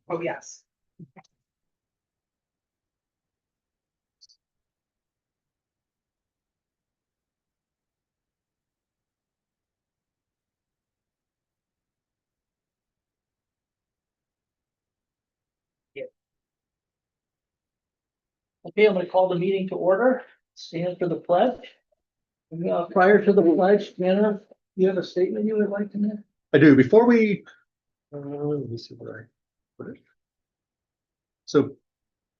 Oh, yes. Okay, I'm gonna call the meeting to order. Stand for the pledge. Prior to the pledge, Anna, you have a statement you would like to make? I do. Before we, let me see where I put it. So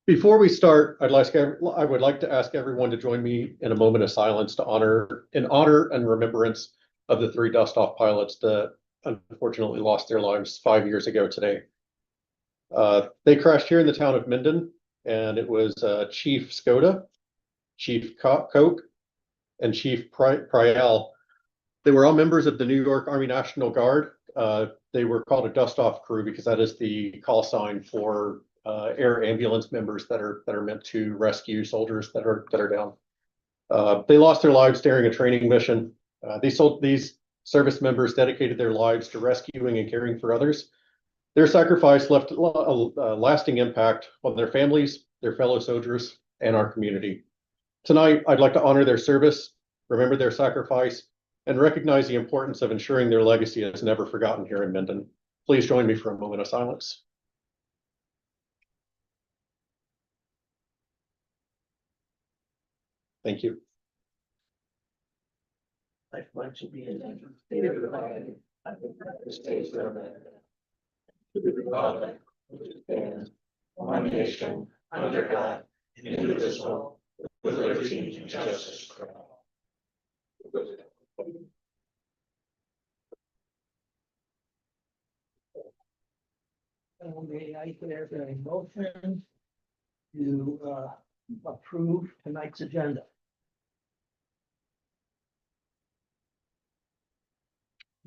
before we start, I would like to ask everyone to join me in a moment of silence to honor and remembrance of the three dust-off pilots that unfortunately lost their lives 5 years ago today. They crashed here in the town of Minden, and it was Chief Skoda, Chief Koch, and Chief Priel. They were all members of the New York Army National Guard. They were called a dust-off crew because that is the call sign for air ambulance members that are meant to rescue soldiers that are down. They lost their lives during a training mission. These service members dedicated their lives to rescuing and caring for others. Their sacrifice left a lasting impact on their families, their fellow soldiers, and our community. Tonight, I'd like to honor their service, remember their sacrifice, and recognize the importance of ensuring their legacy is never forgotten here in Minden. Please join me for a moment of silence. Thank you. I pledge to be in the state of the United States of America. To the republic which stands one nation under God, indivisible, with liberty and justice for all. May I hear a motion to approve tonight's agenda?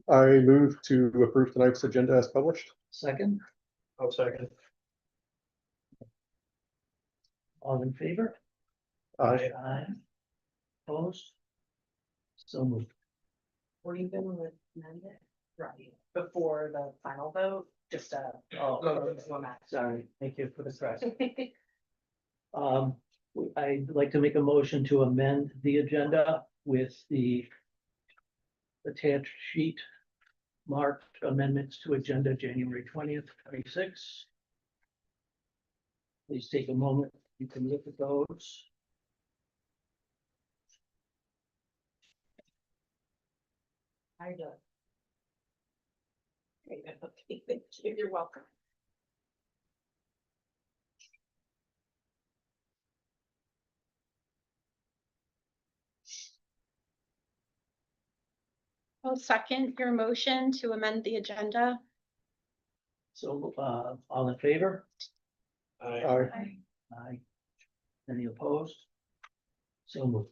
I move to approve tonight's agenda as published. Second, I'll second. all in favor? Aye. Aye. Opposed? So moved. Were you gonna amend it? Right, before the final vote, just Oh, one act. sorry, thank you for the correction. I'd like to make a motion to amend the agenda with the attached sheet marked amendments to agenda January 20th, 26. Please take a moment. You can look at those. I do. Okay, thank you. You're welcome. I'll second your motion to amend the agenda. So, all in favor? Aye. Aye. Any opposed? So moved.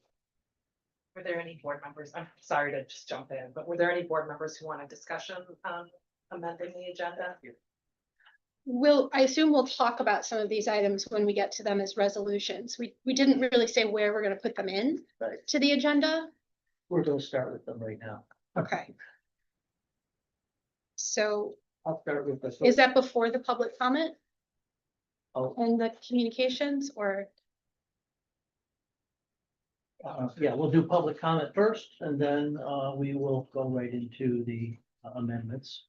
Were there any board members, I'm sorry to just jump in, but were there any board members who want a discussion on amending the agenda? I assume we'll talk about some of these items when we get to them as resolutions. We didn't really say where we're gonna put them in Right. to the agenda. We're gonna start with them right now. Okay. So I'll start with this. is that before the public comment Oh, and the communications or? yeah, we'll do public comment first, and then we will go right into the amendments.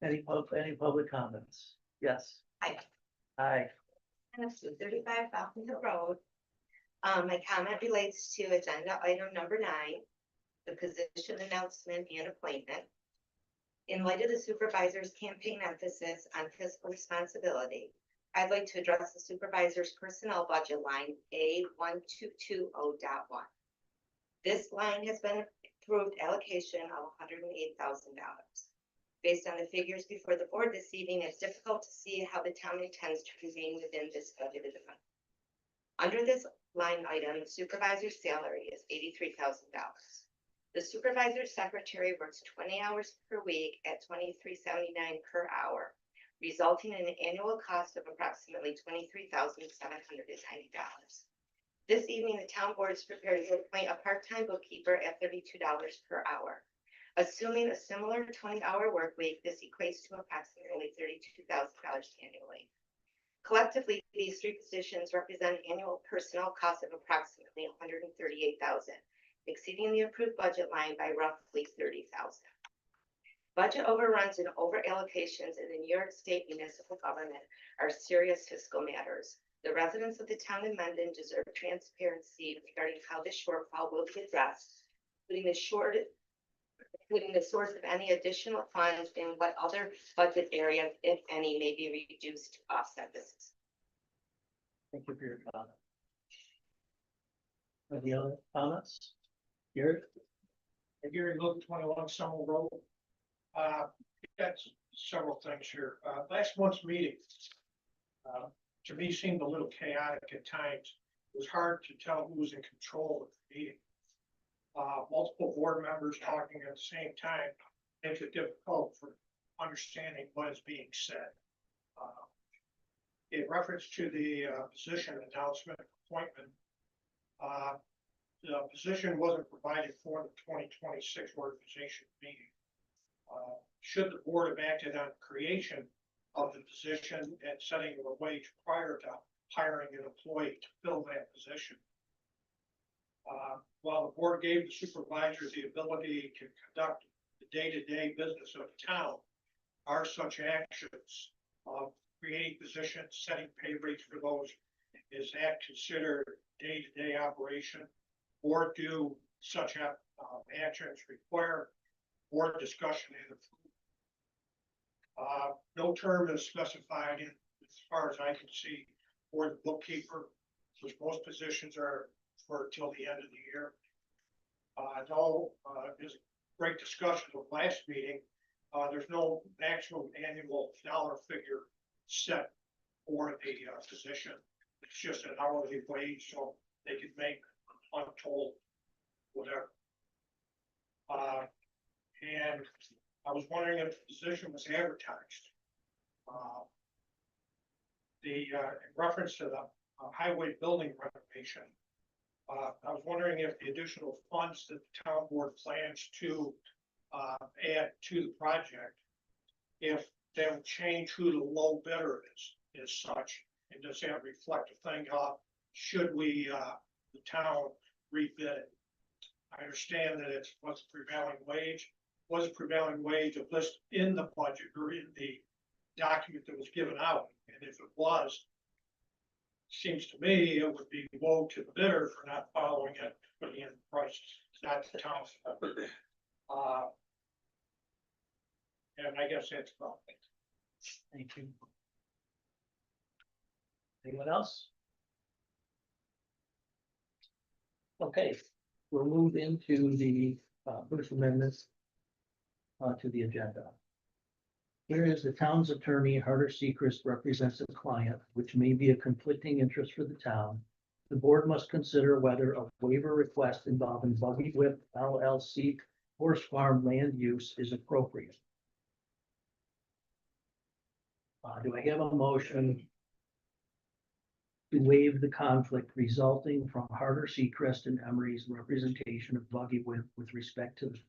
Any public comments? Yes. Hi. Hi. And it's 235 Falcon Hill Road. My comment relates to agenda item number 9, the position announcement and appointment. In light of the supervisor's campaign emphasis on fiscal responsibility, I'd like to address the supervisor's personnel budget line A1220.1. This line has been approved allocation of $108,000. Based on the figures before the board this evening, it's difficult to see how the town intends to remain within this budgeted amount. Under this line item, the supervisor's salary is $83,000. The supervisor's secretary works 20 hours per week at $23.79 per hour, resulting in an annual cost of approximately $23,790. This evening, the town board is prepared to appoint a part-time bookkeeper at $32 per hour. Assuming a similar 20-hour work week, this equates to approximately $32,000 annually. Collectively, these three positions represent annual personnel costs of approximately $138,000, exceeding the approved budget line by roughly $30,000. Budget overruns and over allocations in the New York State municipal government are serious fiscal matters. The residents of the town of Mendon deserve transparency regarding how this shortfall will be addressed, including the source of any additional funds and what other budget areas, if any, may be reduced to offset this. Thank you for your comment. Any other comments? Gary? Gary Luke, 21 Summer Road. Got several things here. Last month's meeting, to me, seemed a little chaotic at times. It was hard to tell who was in control of the meeting. Multiple board members talking at the same time makes it difficult for understanding what is being said. In reference to the position announcement appointment, the position wasn't provided for the 2026 organization meeting. Should the board have acted on creation of the position and setting of a wage prior to hiring an employee to fill that position? While the board gave the supervisor the ability to conduct the day-to-day business of the town, are such actions of creating positions, setting pay rates for those, is that considered day-to-day operation? Or do such actions require more discussion in the no term is specified in, as far as I can see, for the bookkeeper, which most positions are for till the end of the year. No, there's a great discussion of last meeting. There's no maximum annual dollar figure set for the position. It's just an hourly wage, so they could make untold whatever. And I was wondering if the position was advertised. In reference to the highway building renovation, I was wondering if the additional funds that the town board plans to add to the project, if they will change who the low bidder is such, and does that reflect a thing of should we, the town, rebid it? I understand that it's what's prevailing wage. Was prevailing wage a list in the budget or in the document that was given out? And if it was, seems to me it would be woe to the bidder for not following it, putting in prices. It's not the town's. And I guess that's about it. Thank you. Anyone else? Okay, we'll move into the First Amendment to the agenda. Here is the town's attorney, Harder Sechrist, represents a client, which may be a conflicting interest for the town. The board must consider whether a waiver request involving Buggy Whip LLC horse farm land use is appropriate. Do I have a motion to waive the conflict resulting from Harder Sechrist and Emery's representation of Buggy Whip with respect to the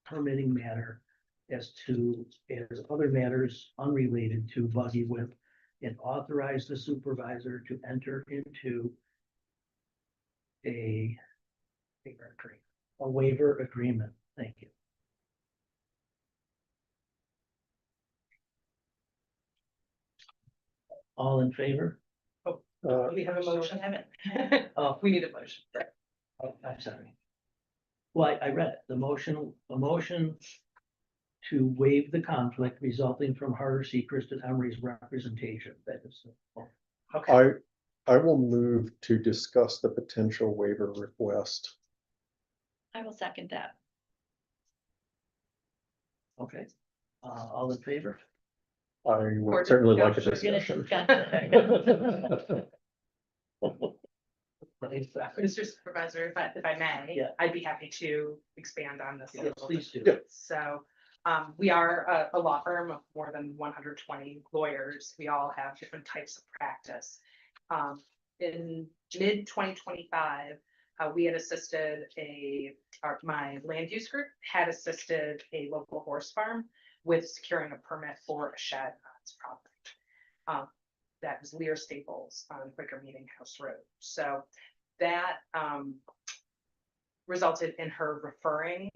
permitting matter as other matters unrelated to Buggy Whip, and authorize the supervisor to enter into a waiver agreement? Thank you. All in favor? We have a motion, haven't? Oh, We need a motion. oh, I'm sorry. Well, I read it. A motion to waive the conflict resulting from Harder Sechrist and Emery's representation. That is. Okay. I will move to discuss the potential waiver request. I will second that. Okay. All in favor? I Or would certainly like a discussion. discussion. Mr. Supervisor, if I may, Yeah. I'd be happy to expand on this. a Yes, little please bit. do. Yeah. So, we are a law firm of more than 120 lawyers. We all have different types of practice. In mid 2025, we had assisted my land use group had assisted a local horse farm with securing a permit for a shed on its property. That was Lear Staples on Quaker Meeting House Road. So that resulted in her referring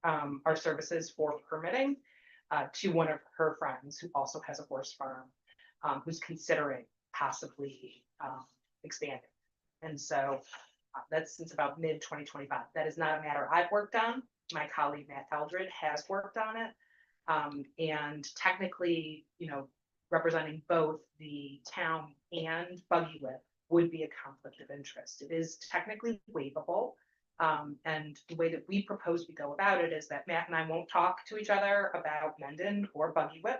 our services for permitting to one of her friends who also has a horse farm, who's considering possibly expanding. And so that's since about mid-2025. That is not a matter I've worked on. My colleague Matt Eldred has worked on it. And technically, representing both the town and Buggy Whip would be a conflict of interest. It is technically waivable. And the way that we propose we go about it is that Matt and I won't talk to each other about Mendon or Buggy Whip.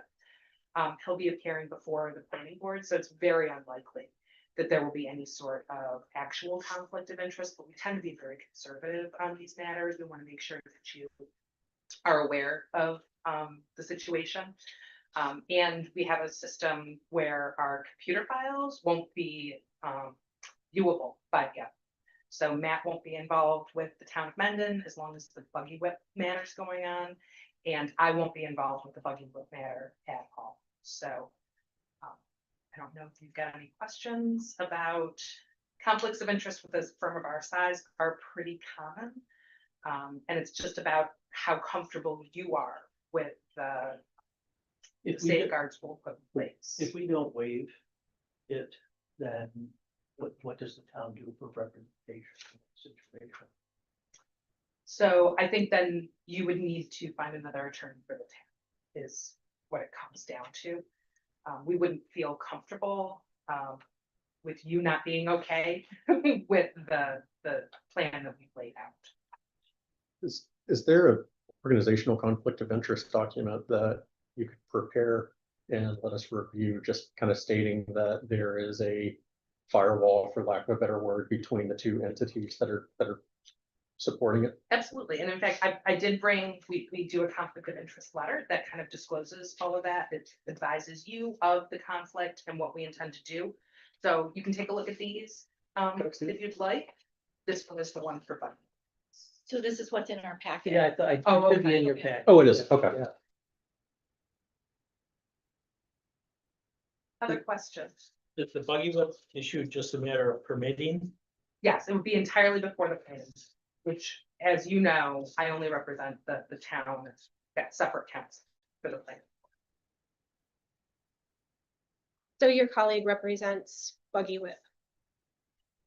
He'll be appearing before the planning board, so it's very unlikely that there will be any sort of actual conflict of interest, but we tend to be very conservative on these matters. We want to make sure that you are aware of the situation. And we have a system where our computer files won't be viewable by Gap. So Matt won't be involved with the town of Mendon as long as the Buggy Whip matter's going on. And I won't be involved with the Buggy Whip matter at all. So I don't know if you've got any questions about conflicts of interest with this firm of our size are pretty common. And it's just about how comfortable you are with the safeguards we'll put in place. If we don't waive it, then what does the town do for representation in the situation? So I think then you would need to find another attorney for the town is what it comes down to. We wouldn't feel comfortable with you not being okay with the plan that we've laid out. Is there a organizational conflict of interest document that you could prepare and let us review, just kind of stating that there is a firewall, for lack of a better word, between the two entities that are supporting it? Absolutely. And in fact, I did bring, we do a conflict of interest letter that kind of discloses all of that. It advises you of the conflict and what we intend to do. So you can take a look at these if you'd like. This one is the one for Buggy. So this is what's in our packet. Yeah, I thought it Oh, could be in your okay. pack. Oh, it is. Okay. Yeah. Other questions? If the Buggy Whip issue just a matter of permitting, Yes, it would be entirely before the plans, which, as you know, I only represent the town, that separate counts for the plan. So your colleague represents Buggy Whip.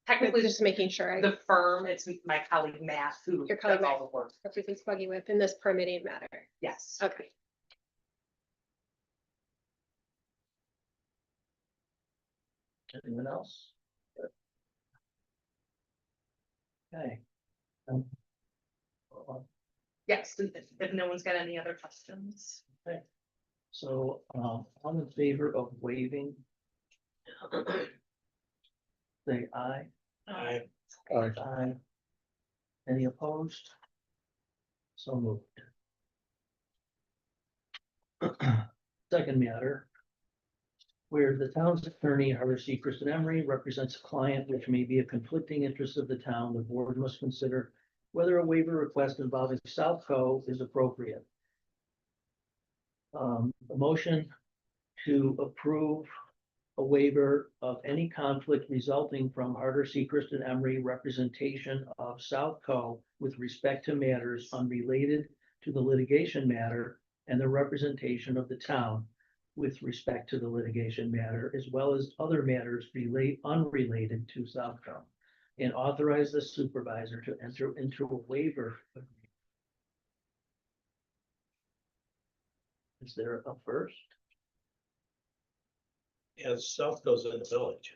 Technically, Just making sure I the firm, it's my colleague Matt who Your does colleague all Matt. the work. represents Buggy Whip in this permitting matter. Yes. Okay. Anyone else? Okay. Yes, if no one's got any other questions. So, I'm in favor of waiving. Say aye. I, Aye. Any opposed? So moved. Second matter. Where the town's attorney, Harbor Secrest and Emery, represents a client which may be a conflicting interest of the town, the board must consider whether a waiver request involving Southco is appropriate. A motion to approve a waiver of any conflict resulting from Harbor Secrest and Emery representation of Southco with respect to matters unrelated to the litigation matter and the representation of the town with respect to the litigation matter, as well as other matters unrelated to Southco, and authorize the supervisor to enter into a waiver agreement. Is there a first? as South goes in the village,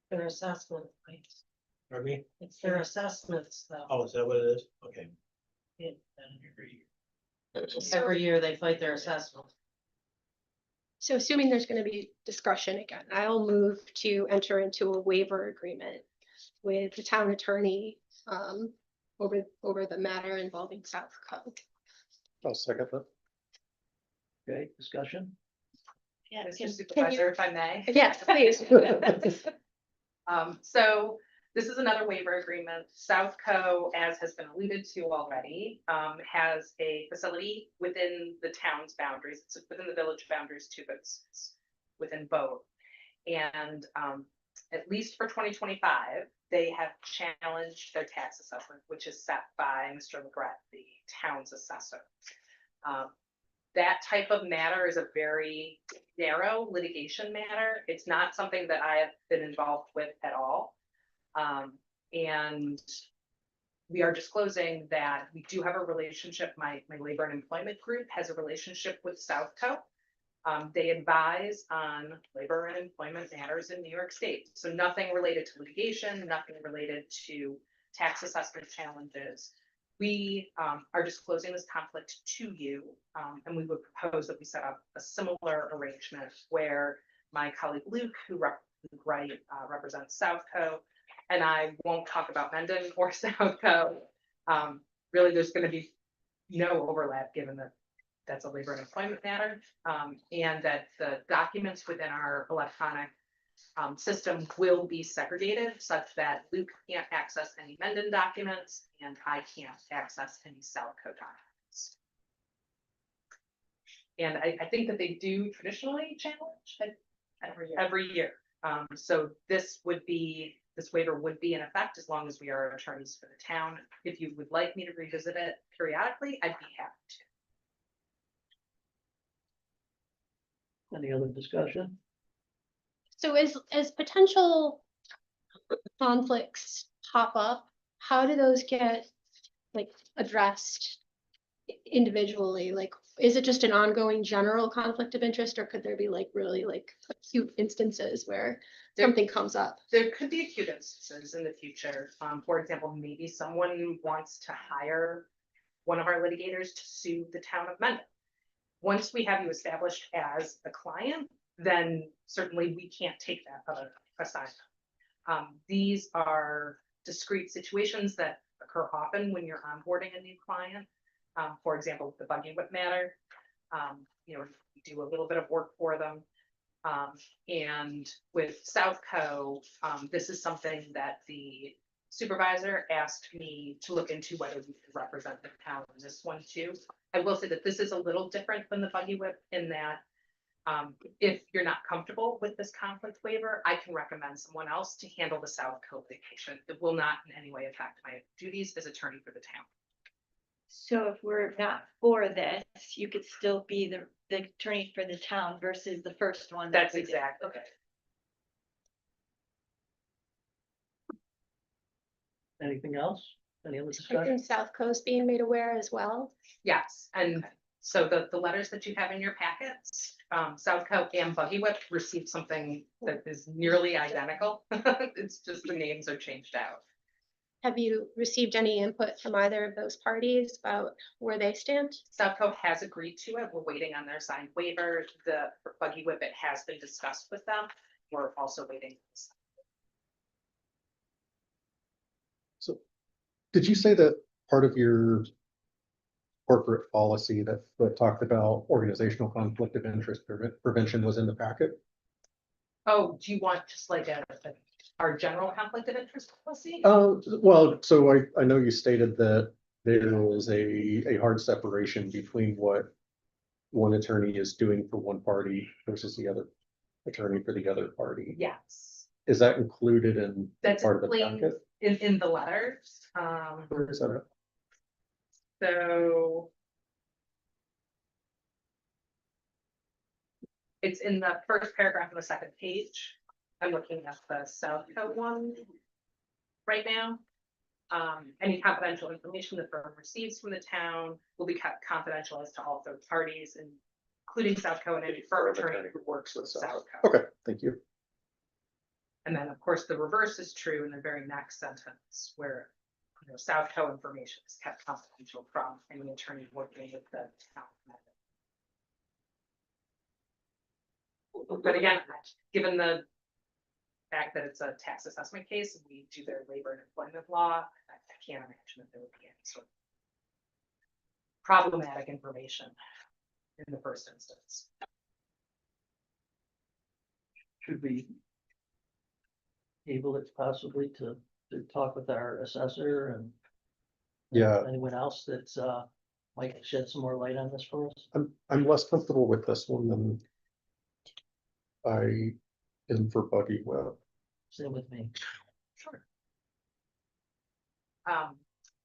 Their assessment, pardon me? it's their assessments though. Oh, is that what it is? Okay. Every year they fight their assessment. So assuming there's going to be discussion again, I'll move to enter into a waiver agreement with the town attorney over the matter involving Southco. I'll second that. Okay, discussion? Yeah, Mr. can- Supervisor, if I may. Yes, please. So This is another waiver agreement. Southco, as has been alluded to already, has a facility within the town's boundaries. It's within the village boundaries too, but it's within both. And at least for 2025, they have challenged their tax assessment, which is set by Mr. Legret, the town's assessor. That type of matter is a very narrow litigation matter. It's not something that I have been involved with at all. And we are disclosing that we do have a relationship, my labor and employment group has a relationship with Southco. They advise on labor and employment matters in New York State. So nothing related to litigation, nothing related to tax assessment challenges. We are disclosing this conflict to you, and we would propose that we set up a similar arrangement where my colleague Luke, who represents Southco, and I won't talk about Mendon or Southco. Really, there's going to be no overlap given that that's a labor and employment matter, and that the documents within our electronic system will be segregated such that Luke can't access any Mendon documents and I can't access any Southco documents. And I think that they do traditionally challenge it every year. So this waiver would be in effect as long as we are attorneys for the town. If you would like me to revisit it periodically, I'd be happy to. Any other discussion? So as potential conflicts pop up, how do those get like addressed individually? Like, is it just an ongoing general conflict of interest, or could there be like really like acute instances where something comes up? There could be acute instances in the future. For example, maybe someone wants to hire one of our litigators to sue the town of Mendon. Once we have you established as a client, then certainly we can't take that other assignment. These are discrete situations that occur often when you're onboarding a new client. For example, the buggy whip matter, we do a little bit of work for them. And with Southco, this is something that the supervisor asked me to look into whether we could represent the town in this one too. I will say that this is a little different than the buggy whip in that if you're not comfortable with this conflict waiver, I can recommend someone else to handle the Southco litigation. It will not in any way affect my duties as attorney for the town. So if we're not for this, you could still be the attorney for the town versus the first one. That's we did. exact. Okay. Anything else? Any other I discussion? think South Coast being made aware as well. Yes, and so the letters that you have in your packets, Southco and Buggy Whip received something that is nearly identical. It's just the names are changed out. Have you received any input from either of those parties about where they stand? Southco has agreed to it. We're waiting on their signed waiver. The Buggy Whip, it has been discussed with them. We're also waiting. So did you say that part of your corporate policy that talked about organizational conflict of interest prevention was in the packet? Oh, do you want just like our general conflict of interest policy? Well, so I know you stated that there was a hard separation between what one attorney is doing for one party versus the other attorney for the other party. Yes. Is that included in That's part of the explained packet? in the letters. Where is that at? So it's in the first paragraph on the second page. I'm looking at the Southco one right now. Any confidential information the firm receives from the town will be kept confidential as to all third parties, including Southco and any firm attorney who works with Southco. Okay, thank you. And then, of course, the reverse is true in the very next sentence where Southco information is kept confidential from any attorney working with the town. But again, given the fact that it's a tax assessment case and we do their labor and employment law, I can't imagine that there would be any sort of problematic information in the first instance. Should we able it possibly to to talk with our assessor and Yeah, anyone else that's, might shed some more light on this for us? I'm less comfortable with this one than I am for Buggy Web. Same with me. Sure.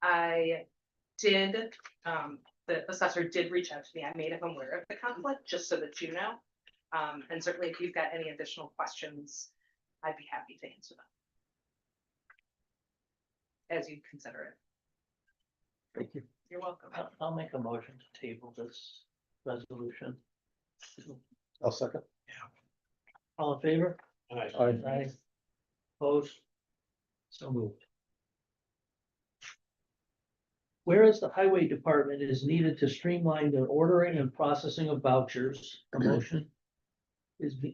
I did, the assessor did reach out to me. I made him aware of the conflict, just so that you know. And certainly if you've got any additional questions, I'd be happy to answer them. As you consider it. Thank you. You're welcome. I'll make a motion to table this resolution. I'll second. All in favor? Aye. Aye. Opposed? So moved. Whereas the highway department is needed to streamline the ordering and processing of vouchers, a motion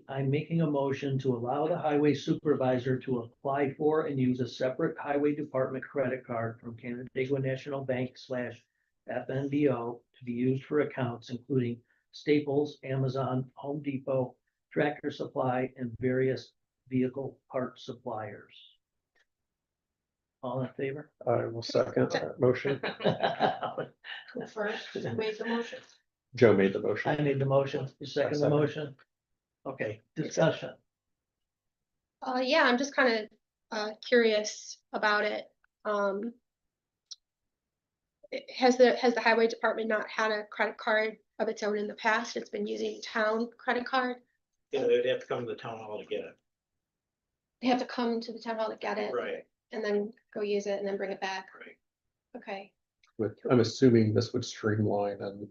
I'm making a motion to allow the highway supervisor to apply for and use a separate highway department credit card from Canandaigua National Bank /FNBO to be used for accounts including Staples, Amazon, Home Depot, Tractor Supply, and various vehicle part suppliers. All in favor? I will second that motion. First, who made the motion? Joe made the I motion. made the motion, you second the second. motion? Okay, discussion. Yeah, I'm just kind of curious about it. Has the highway department not had a credit card of its own in the past? It's been using town credit card? Yeah, they'd have to come to the town hall to get it. They have to come to the town hall to get it? Right. And then go use it and then bring it back? Right. Okay, But I'm assuming this would streamline and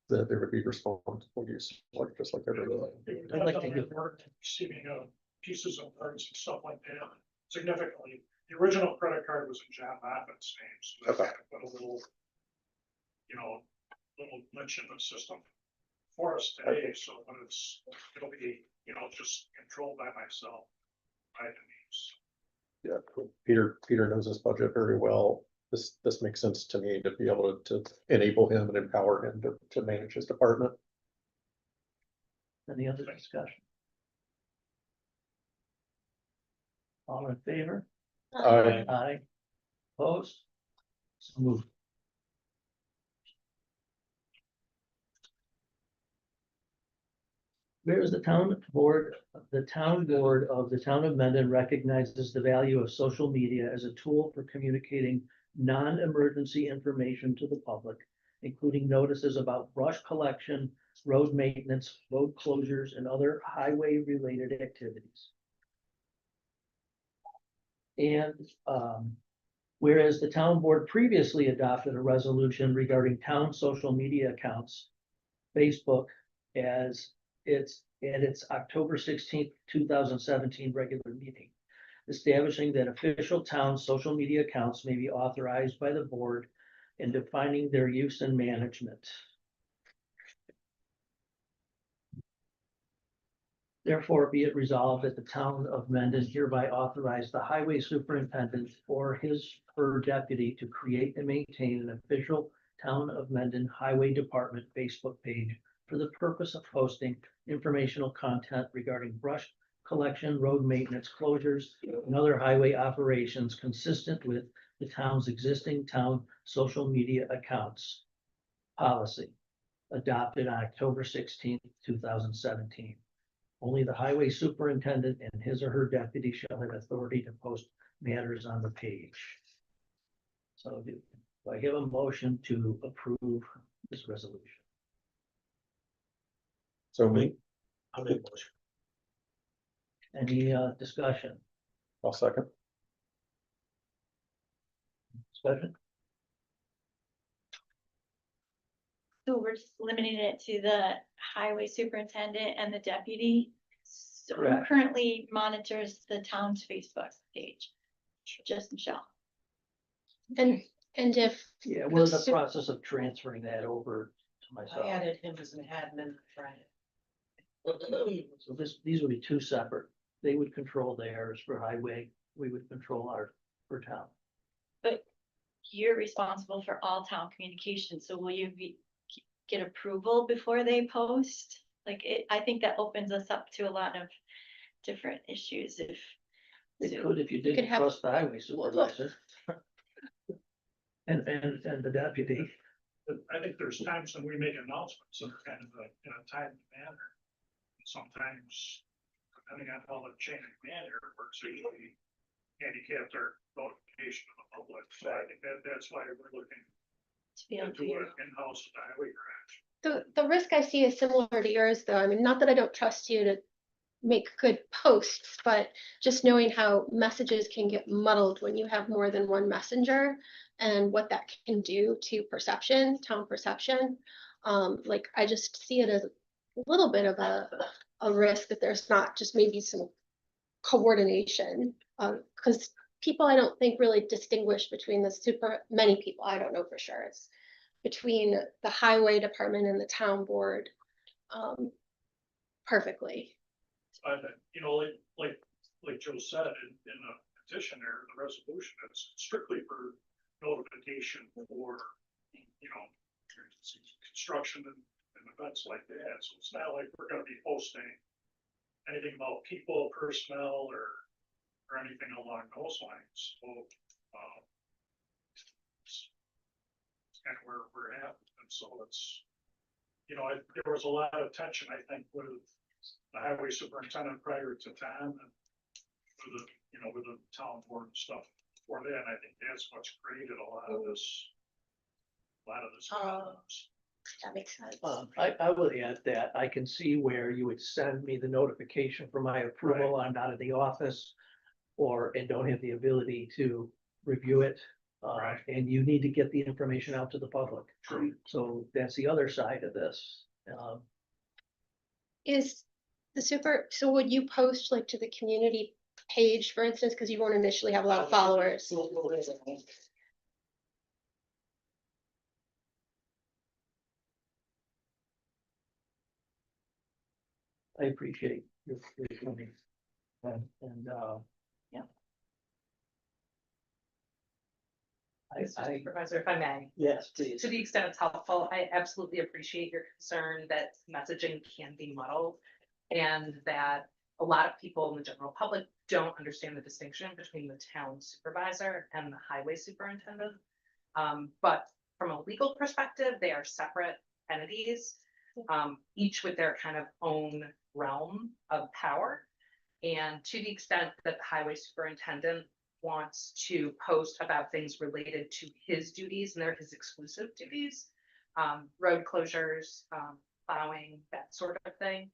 that there would be responsible use, like, just like everyone. I'd like to Definitely give- work receiving pieces of parts and stuff like that significantly. The original credit card was in John Moffitt's name, so Okay. that put a little, little glitch in the system for us today, so when it'll be, just controlled by myself. By the means. Yeah, Peter knows his budget very well. This makes sense to me to be able to enable him and empower him to manage his department. Any other discussion? All in favor? Aye. Aye. Opposed? So moved. Whereas the town board of the town of Mendon recognizes the value of social media as a tool for communicating non-emergency information to the public, including notices about brush collection, road maintenance, road closures, and other highway-related activities. And whereas the town board previously adopted a resolution regarding town social media accounts, Facebook, as its October 16th, 2017 regular meeting, establishing that official town social media accounts may be authorized by the board and defining their use and management. Therefore, be it resolved that the town of Mendon hereby authorize the highway superintendent or her deputy to create and maintain an official Town of Mendon Highway Department Facebook page for the purpose of posting informational content regarding brush collection, road maintenance, closures, and other highway operations consistent with the town's existing town social media accounts policy adopted on October 16th, 2017. Only the highway superintendent and his or her deputy shall have authority to post matters on the page. So do I have a motion to approve this resolution? So me, I'll make a motion. Any discussion? I'll second. Discussion? So we're just limiting it to the highway superintendent and the deputy. So who Correct. currently monitors the town's Facebook page? Just Michelle. and if, Yeah, we're in the So- process of transferring that over to I myself. added him as an admin Friday. So these would be two separate. They would control theirs for highway. We would control our for town. But you're responsible for all town communication, so will you get approval before they post? Like I think that opens us up to a lot of different issues if It could if you could didn't have- trust the highway supervisor. And the deputy. But I think there's times when we make announcements that are kind of in a timely manner. Sometimes, depending on how the chain of command here works, usually handicapped our notification of the public. So I think that's why we're looking To be able into to, it in-house at the highway garage. The risk I see is similar to yours, though. I mean, not that I don't trust you to make good posts, but just knowing how messages can get muddled when you have more than one messenger and what that can do to perception, town perception. Like, I just see it as a little bit of a risk that there's not just maybe some coordination, because people, I don't think, really distinguish between many people, I don't know for sure, it's between the highway department and the town board perfectly. I think, you know, like Joe said, in a petition there, the resolution, it's strictly for notification for, you know, construction and events like that. So it's not like we're gonna be posting anything about people, personnel, or anything along those lines. So, it's kind of where we're at. And so it's, you know, there was a lot of tension, I think, with the highway superintendent prior to Tom and with the, you know, with the town board and stuff before that. And I think that's what's created a lot of this problems. That makes sense. I would add that I can see where you would send me the notification for my approval. I'm not in the office and don't have the ability to review it. Right. And you need to get the information out to the public. True. So that's the other side of this. Is the so would you post like to the community page, for instance, because you won't initially have a lot of followers? I appreciate your coming. Yeah. Mr. Supervisor, if I may, Yes, please. to the extent it's helpful, I absolutely appreciate your concern that messaging can be muddled. And that a lot of people in the general public don't understand the distinction between the town supervisor and the highway superintendent. But from a legal perspective, they are separate entities, each with their kind of own realm of power. And to the extent that the highway superintendent wants to post about things related to his duties, and they're his exclusive duties, road closures, plowing, that sort of thing.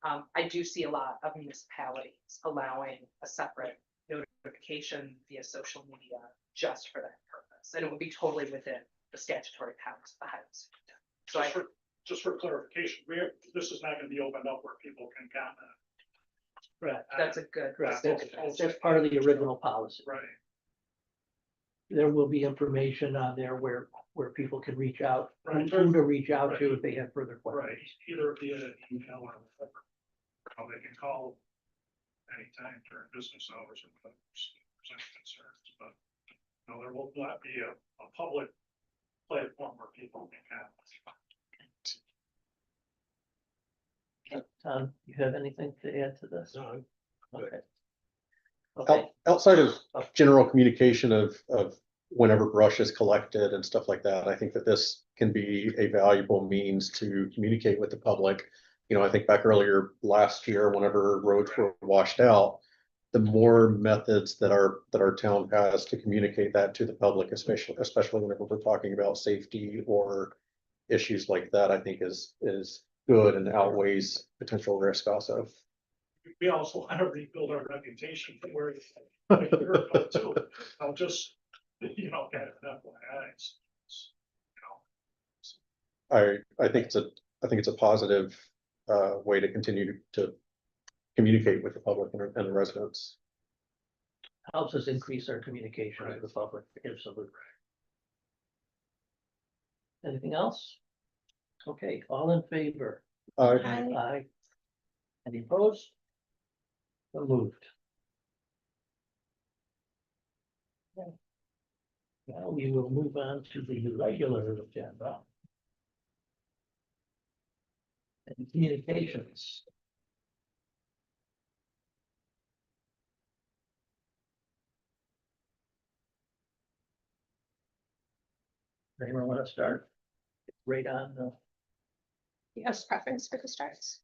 I do see a lot of municipalities allowing a separate notification via social media just for that purpose, and it would be totally within the statutory powers of the highway superintendent. So Just for clarification, this is not gonna be opened up where people can comment. Right. that's a good. Correct. That's part of the original policy. Right. There will be information on there where people can reach out, Right. who to reach out to if they have further Right, questions. either via email or whatever. They can call anytime during business hours or whatever, if there's any concerns, but no, there will not be a public platform where people can comment. Tom, you have anything to add to this? No. Okay. Okay, Outside of general communication of whenever brush is collected and stuff like that, I think that this can be a valuable means to communicate with the public. You know, I think back earlier last year, whenever roads were washed out, the more methods that our town has to communicate that to the public, especially whenever we're talking about safety or issues like that, I think is good and outweighs potential risk also. We also want to rebuild our reputation for where it's like a year ago too. I'll just, you know, kind of FYI, you know. I think it's a positive way to continue to communicate with the public and the residents. helps us increase our communication with the public, absolutely. Anything else? Okay, all in favor? Aye. Any opposed? So moved. Okay. Now we will move on to the regular agenda. And communications. Anyone want to start? Right on, You have preference for the starts?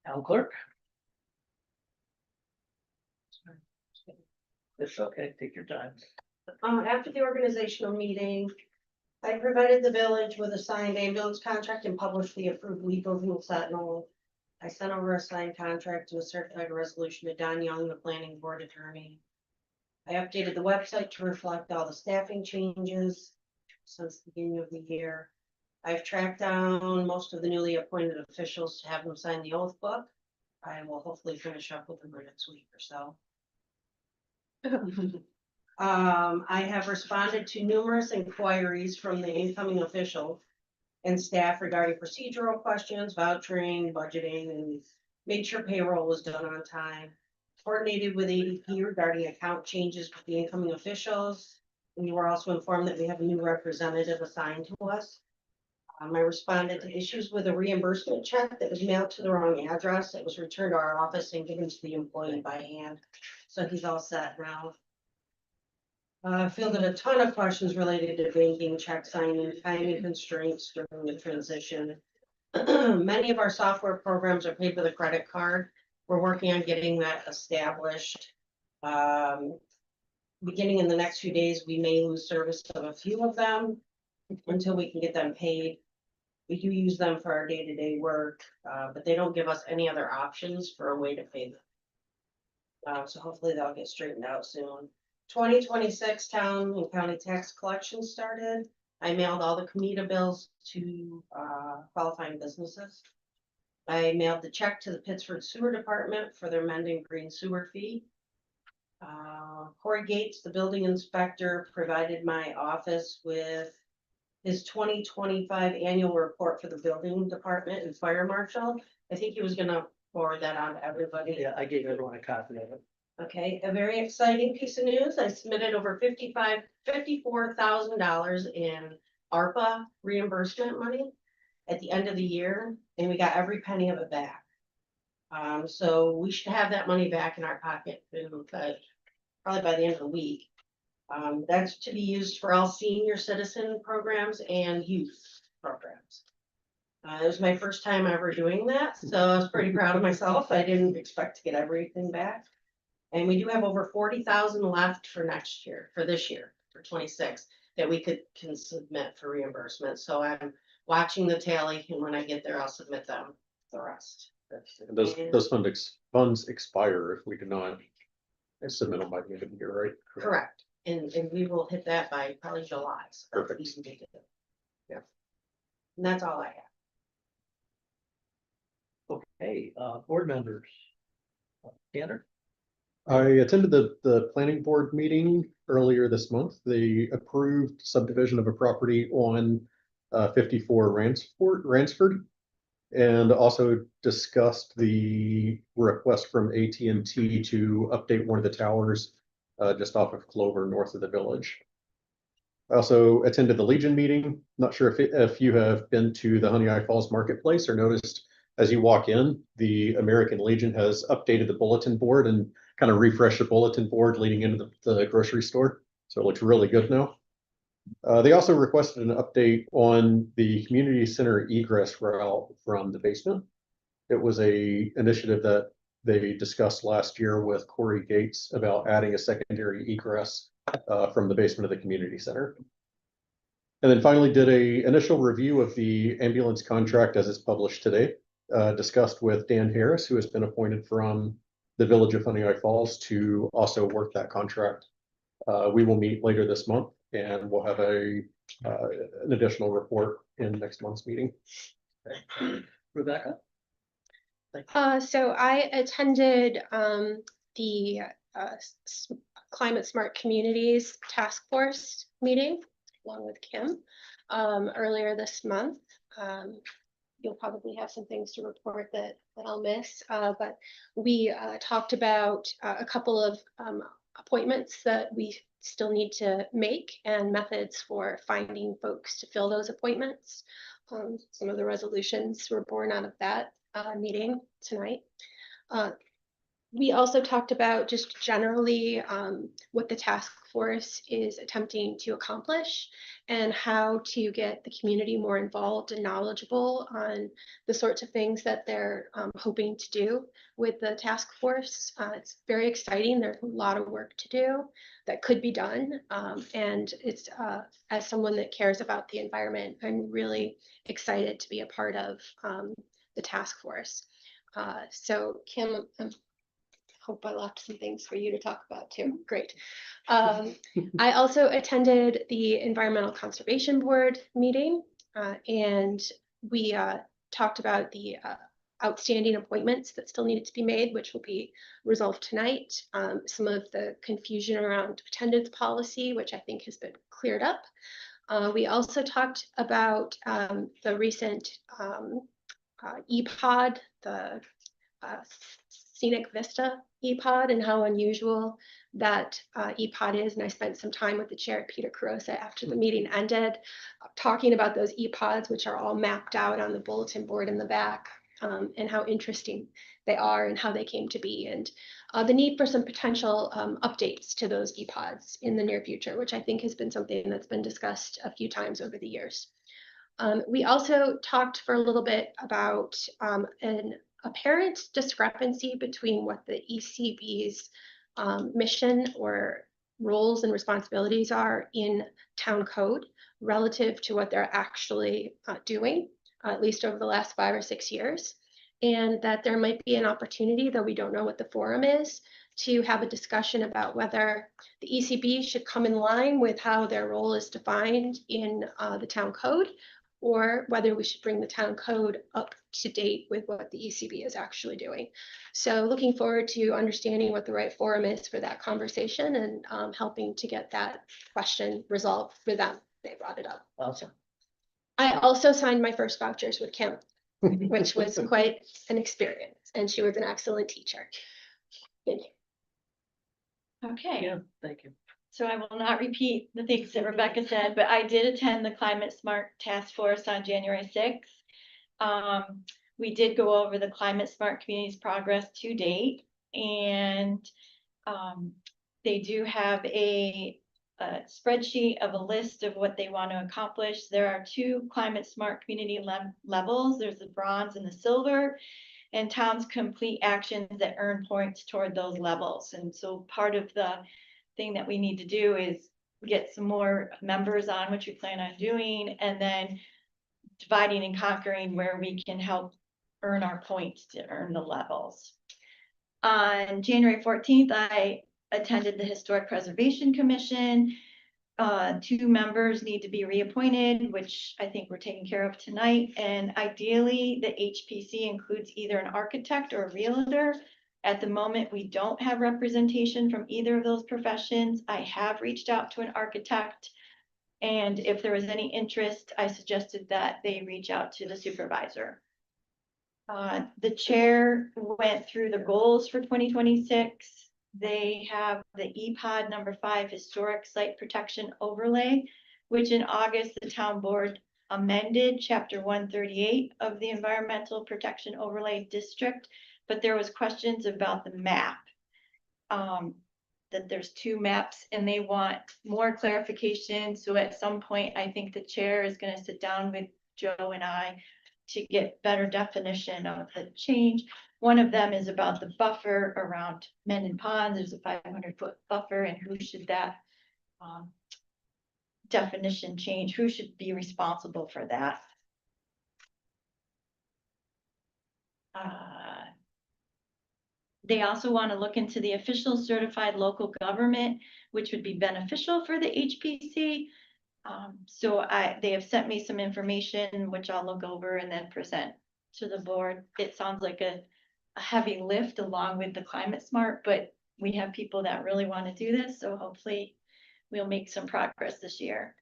town clerk? It's okay, take your time. After the organizational meeting, I provided the village with a signed ambulance contract and published the approved legal from Sentinel. I sent over a signed contract to a certified resolution to Don Young, the planning board attorney. I updated the website to reflect all the staffing changes since the beginning of the year. I've tracked down most of the newly appointed officials to have them sign the oath book. I will hopefully finish up with them for next week or so. I have responded to numerous inquiries from the incoming officials and staff regarding procedural questions, vouchering, budgeting, and made sure payroll was done on time. Coordinated with ADP regarding account changes with the incoming officials. And you were also informed that we have a new representative assigned to us. I responded to issues with a reimbursement check that was mailed to the wrong address. It was returned to our office and given to the employee by hand. So he's all set now. Fielded a ton of questions related to banking, check signing, timing constraints during the transition. Many of our software programs are paid with a credit card. We're working on getting that established. Beginning in the next few days, we may lose service of a few of them until we can get them paid. We do use them for our day-to-day work, but they don't give us any other options for a way to pay them. So hopefully that'll get straightened out soon. 2026 town and county tax collection started. I mailed all the Comida bills to qualifying businesses. I mailed the check to the Pittsford Sewer Department for their Mendon Green sewer fee. Corey Gates, the building inspector, provided my office with his 2025 annual report for the building department and fire marshal. I think he was gonna forward that on to everybody. Yeah, I gave everyone a copy of it. Okay, a very exciting piece of news. I submitted over $54,000 in ARPA reimbursement money at the end of the year, and we got every penny of it back. So we should have that money back in our pocket, probably by the end of the week. That's to be used for all senior citizen programs and youth programs. It was my first time ever doing that, so I was pretty proud of myself. I didn't expect to get everything back. And we do have over 40,000 left for next year, for this year, for 26, that we can submit for reimbursement. So I'm watching the tally, and when I get there, I'll submit them, the rest. And those funds expire if we do not submit them by the end of the year, right? Correct. And we will hit that by probably July. So that's Perfect. easy to do. Yeah. And that's all I have. Okay, board members. Tanner? I attended the planning board meeting earlier this month. They approved subdivision of a property on 54 Ransford. And also discussed the request from AT&T to update one of the towers just off of Clover, north of the village. I also attended the Legion meeting. Not sure if you have been to the Honey Eye Falls Marketplace or noticed as you walk in, the American Legion has updated the bulletin board and kind of refreshed the bulletin board leading into the grocery store. So it looks really good now. They also requested an update on the community center egress route from the basement. It was a initiative that they discussed last year with Corey Gates about adding a secondary egress from the basement of the community center. And then finally did a initial review of the ambulance contract as it's published today, discussed with Dan Harris, who has been appointed from the village of Honey Eye Falls to also work that contract. We will meet later this month and we'll have an additional report in next month's meeting. Rebecca? So I attended the Climate Smart Communities Task Force meeting along with Kim earlier this month. You'll probably have some things to report that I'll miss, but we talked about a couple of appointments that we still need to make and methods for finding folks to fill those appointments. Some of the resolutions were born out of that meeting tonight. We also talked about just generally what the task force is attempting to accomplish and how to get the community more involved and knowledgeable on the sorts of things that they're hoping to do with the task force. It's very exciting. There's a lot of work to do that could be done. And it's as someone that cares about the environment, I'm really excited to be a part of the task force. So Kim, hope I left some things for you to talk about too. Great. I also attended the Environmental Conservation Board meeting, and we talked about the outstanding appointments that still needed to be made, which will be resolved tonight. Some of the confusion around attendance policy, which I think has been cleared up. We also talked about the recent EPOD, the Scenic Vista EPOD, and how unusual that EPOD is. And I spent some time with the chair, Peter Carosa, after the meeting ended, talking about those EPODs, which are all mapped out on the bulletin board in the back, and how interesting they are and how they came to be, and the need for some potential updates to those EPODs in the near future, which I think has been something that's been discussed a few times over the years. We also talked for a little bit about an apparent discrepancy between what the ECB's mission or roles and responsibilities are in town code relative to what they're actually doing, at least over the last 5 or 6 years. And that there might be an opportunity, though we don't know what the forum is, to have a discussion about whether the ECB should come in line with how their role is defined in the town code, or whether we should bring the town code up to date with what the ECB is actually doing. So looking forward to understanding what the right forum is for that conversation and helping to get that question resolved for them. They brought it up. Awesome. I also signed my first vouchers with Kim, which was quite an experience, and she was an excellent teacher. Thank you. Okay. Yeah, thank you. So I will not repeat the things that Rebecca said, but I did attend the Climate Smart Task Force on January 6th. We did go over the Climate Smart Communities progress to date, and they do have a spreadsheet of a list of what they want to accomplish. There are 2 Climate Smart Community levels. There's the bronze and the silver, and towns complete actions that earn points toward those levels. And so part of the thing that we need to do is get some more members on, which we plan on doing, and then dividing and conquering where we can help earn our points to earn the levels. On January 14th, I attended the Historic Preservation Commission. 2 members need to be reappointed, which I think we're taking care of tonight. And ideally, the HPC includes either an architect or a realtor. At the moment, we don't have representation from either of those professions. I have reached out to an architect, and if there was any interest, I suggested that they reach out to the supervisor. The chair went through the goals for 2026. They have the EPOD number 5 historic site protection overlay, which in August, the town board amended chapter 138 of the environmental protection overlay district, but there was questions about the map. That there's 2 maps and they want more clarification. So at some point, I think the chair is going to sit down with Joe and I to get better definition of the change. One of them is about the buffer around Mendon Pond. There's a 500-foot buffer, and who should that definition change? Who should be responsible for that? They also want to look into the official certified local government, which would be beneficial for the HPC. So they have sent me some information, which I'll look over and then present to the board. It sounds like a heavy lift along with the Climate Smart, but we have people that really want to do this. So hopefully we'll make some progress this year.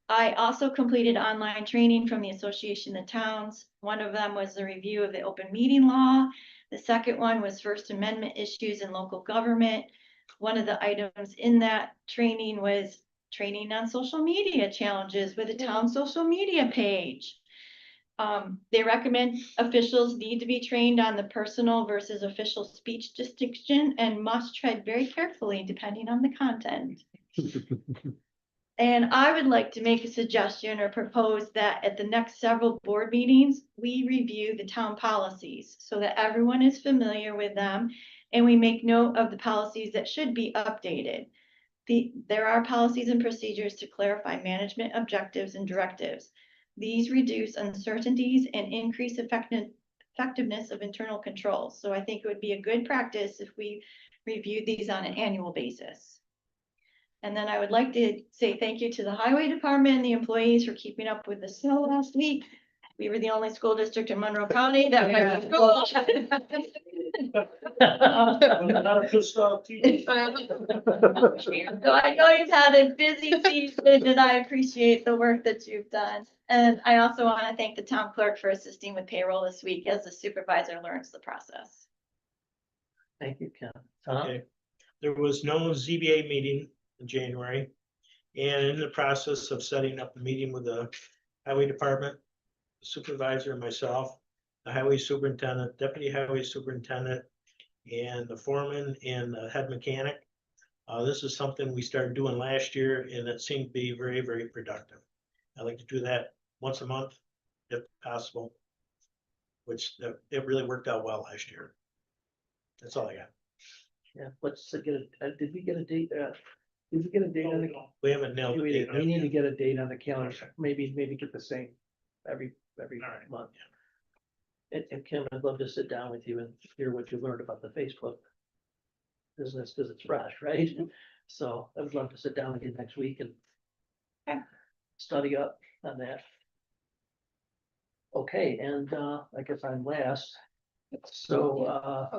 I also completed online training from the Association of Towns. One of them was the review of the open meeting law. The second one was First Amendment issues in local government. One of the items in that training was training on social media challenges with a town social media page. They recommend officials need to be trained on the personal versus official speech distinction and must tread very carefully depending on the content. And I would like to make a suggestion or propose that at the next several board meetings, we review the town policies so that everyone is familiar with them and we make note of the policies that should be updated. There are policies and procedures to clarify management objectives and directives. These reduce uncertainties and increase effectiveness of internal controls. So I think it would be a good practice if we reviewed these on an annual basis. And then I would like to say thank you to the highway department and the employees for keeping up with the snow last week. We were the only school district in Monroe County that went to school. So I know you've had a busy season and I appreciate the work that you've done. And I also want to thank the town clerk for assisting with payroll this week as the supervisor learns the process. Thank you, Ken. Tom? Okay. There was no ZBA meeting in January. And in the process of setting up the meeting with the highway department, supervisor and myself, the highway superintendent, deputy highway superintendent, and the foreman and the head mechanic. This is something we started doing last year and it seemed to be very, very productive. I like to do that once a month if possible, which it really worked out well last year. That's all I got. Yeah, let's get did we get a date? Did we get a date on the? We haven't nailed the date. We need to get a date on the calendar. Maybe get the same every All right. month. And Kim, I'd love to sit down with you and hear what you learned about the Facebook business, because it's fresh, right? So I would love to sit down with you next week and Okay. study up on that. Okay, and I guess I'm last. So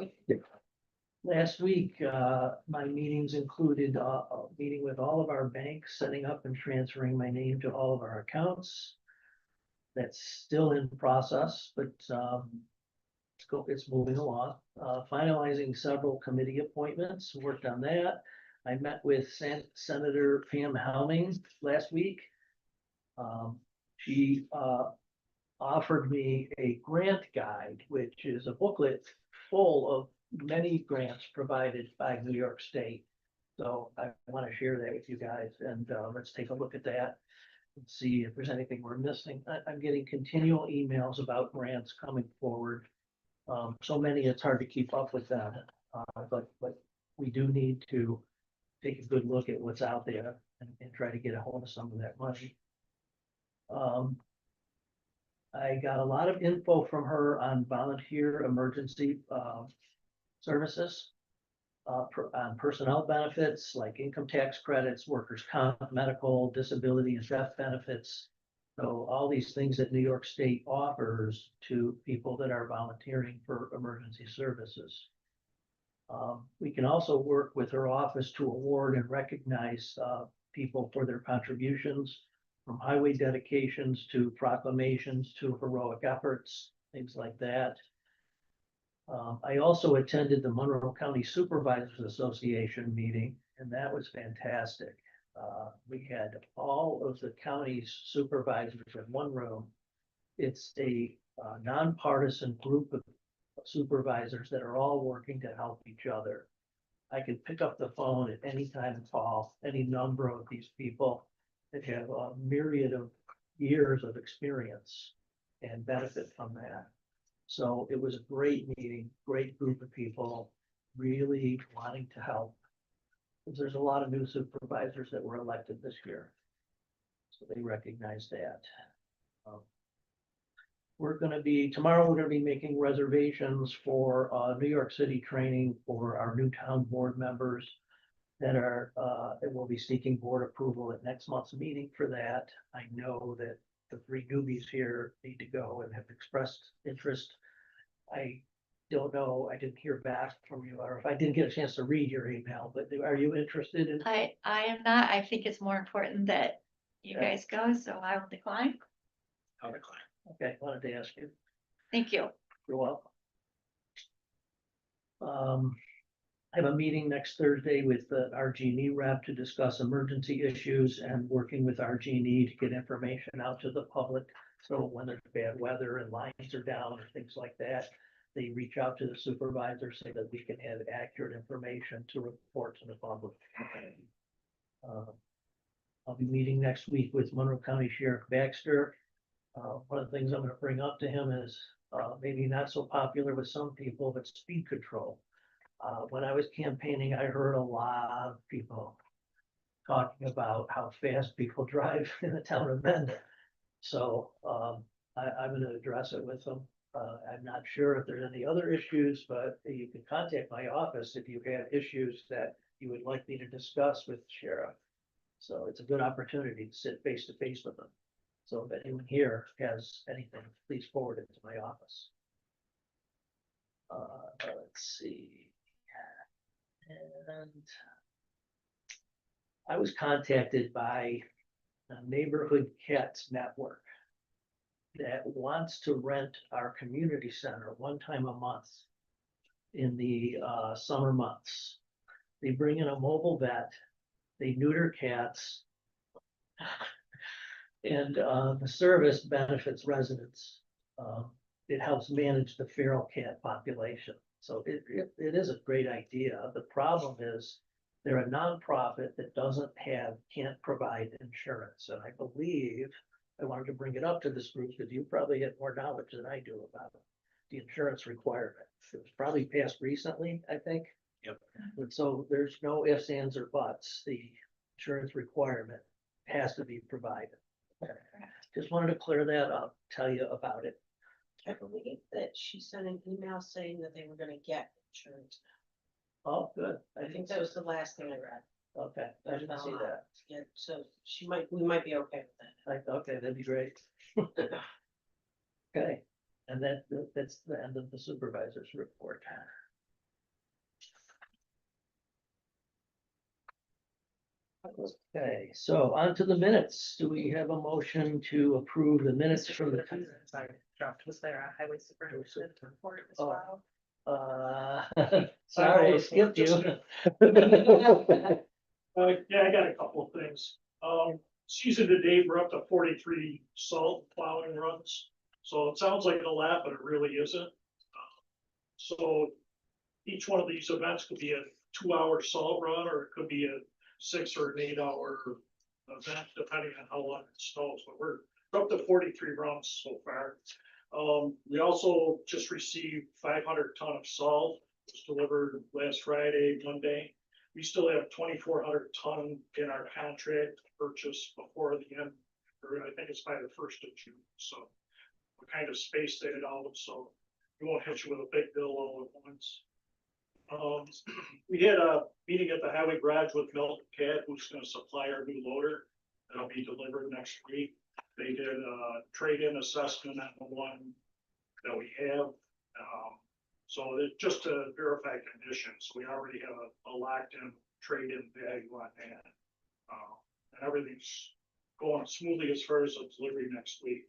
last week, my meetings included a meeting with all of our banks, setting up and transferring my name to all of our accounts. That's still in process, but it's moving along. Finalizing several committee appointments, worked on that. I met with Senator Pam Helming last week. She offered me a grant guide, which is a booklet full of many grants provided by New York State. So I want to share that with you guys, and let's take a look at that and see if there's anything we're missing. I'm getting continual emails about grants coming forward. So many, it's hard to keep up with them. But we do need to take a good look at what's out there and try to get a hold of some of that money. I got a lot of info from her on volunteer emergency services. On personnel benefits like income tax credits, workers' comp, medical, disability, and death benefits. So all these things that New York State offers to people that are volunteering for emergency services. We can also work with her office to award and recognize people for their contributions, from highway dedications to proclamations to heroic efforts, things like that. I also attended the Monroe County Supervisors Association meeting, and that was fantastic. We had all of the county's supervisors in one room. It's a nonpartisan group of supervisors that are all working to help each other. I could pick up the phone at any time and call any number of these people that have a myriad of years of experience and benefit from that. So it was a great meeting, great group of people, really wanting to help. Because there's a lot of new supervisors that were elected this year. So they recognize that. Tomorrow we're gonna be making reservations for New York City training for our new town board members that will be seeking board approval at next month's meeting for that. I know that the 3 newbies here need to go and have expressed interest. I don't know, I didn't hear back from you, or if I didn't get a chance to read your email, but are you interested in? I am not. I think it's more important that you Okay. guys go, so I will decline. I'll decline. Okay, wanted to ask you. Thank you. You're welcome. I have a meeting next Thursday with the RG&E rep to discuss emergency issues and working with RG&E to get information out to the public So when there's bad weather and lines are down or things like that, they reach out to the supervisor so that we can have accurate information to report to the public. I'll be meeting next week with Monroe County Sheriff Baxter. One of the things I'm gonna bring up to him is, maybe not so popular with some people, but speed control. When I was campaigning, I heard a lot of people talking about how fast people drive in the town of Mendon. So, I'm gonna address it with them. I'm not sure if there's any other issues, but you can contact my office if you have issues that you would like me to discuss with the sheriff. So it's a good opportunity to sit face to face with them. So if anyone here has anything, please forward it to my office. Let's see. And I was contacted by a Neighborhood Cats Network that wants to rent our community center one time a month in the summer months. They bring in a mobile vet, they neuter cats. And the service benefits residents. It helps manage the feral cat population. So it is a great idea. The problem is they're a nonprofit that can't provide insurance. And I believe, I wanted to bring it up to this group because you probably have more knowledge than I do about it. The insurance requirement. It was probably passed recently, I think. Yep. And so there's no ifs, ands, or buts. The insurance requirement has to be provided. Just wanted to clear that up, tell you about it. I believe that she sent an email saying that they were gonna get insurance. Oh, good. I think that was the last thing I read. Okay, I didn't see that. Yeah, so we might be okay with that. Okay, that'd be great. Okay, and that's the end of the supervisor's report. Okay, so on to the minutes. Do we have a motion to approve the minutes from the? Sorry, dropped, was there a highway superintendent report as Oh. well? Sorry, I skipped you. Yeah, I got a couple of things. Season to date, we're up to 43 salt plowing runs. So it sounds like a lot, but it really isn't. So each one of these events could be a 2-hour salt run, or it could be a 6 or an 8-hour event, depending on how long it snows, but we're up to 43 runs so far. We also just received 500 ton of salt. It was delivered last Friday, Monday. We still have 2,400 ton in our contract purchase before the end, or I think it's by the 1st of June, so we kind of spaced it out, so we won't hit you with a big bill all at once. We had a meeting at the highway garage with Milton Cat, who's gonna supply our new loader. That'll be delivered next week. They did a trade-in assessment on the one that we have. So that just to verify conditions, we already have a locked-in trade-in value on that. And everything's going smoothly as far as the delivery next week.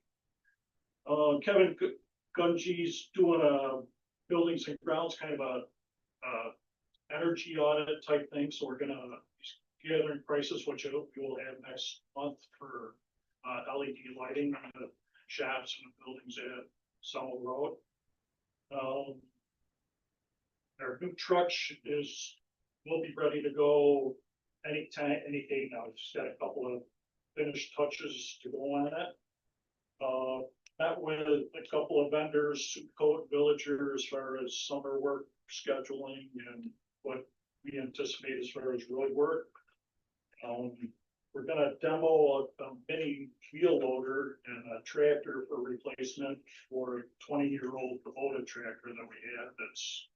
Kevin Gungy's doing a buildings and grounds kind of a energy audit type thing, so we're gonna gathering prices, which I hope you will have next month for LED lighting on the shops and the buildings at Summer Road. Our new truck will be ready to go anytime, any day now. Just got a couple of finished touches to go on it. Met with a couple of vendors, Code Villager, as far as summer work scheduling and what we anticipate as far as road work. We're gonna demo a mini wheel loader and a tractor for replacement for a 20-year-old Kubota tractor that we had that's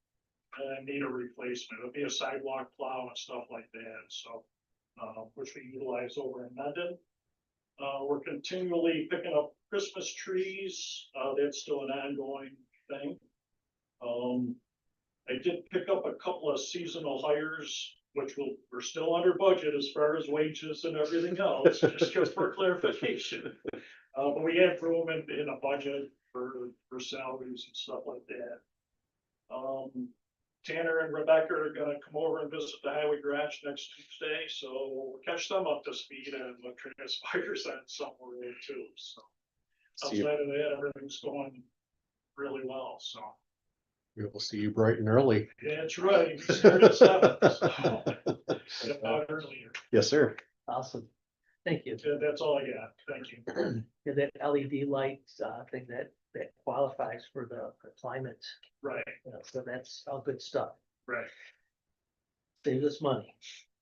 need a replacement. It'll be a sidewalk plow and stuff like that, so which we utilize over in Mendon. We're continually picking up Christmas trees. That's still an ongoing thing. I did pick up a couple of seasonal hires, which we're still under budget as far as wages and everything else, just for clarification. But we have room in a budget for salaries and stuff like that. Tanner and Rebecca are gonna come over and visit the highway garage next Tuesday, so we'll catch them up to speed and what transpires on somewhere there too, so. See you, Outside of that, everything's going really well, so. we will see you bright and early. That's right. We start at 7, so if not earlier. Yes, sir. Awesome. Thank you. That's all I got. Thank you. Yeah, that LED lights, thing that qualifies for the climate, Right, so that's all good stuff. right. Save us money.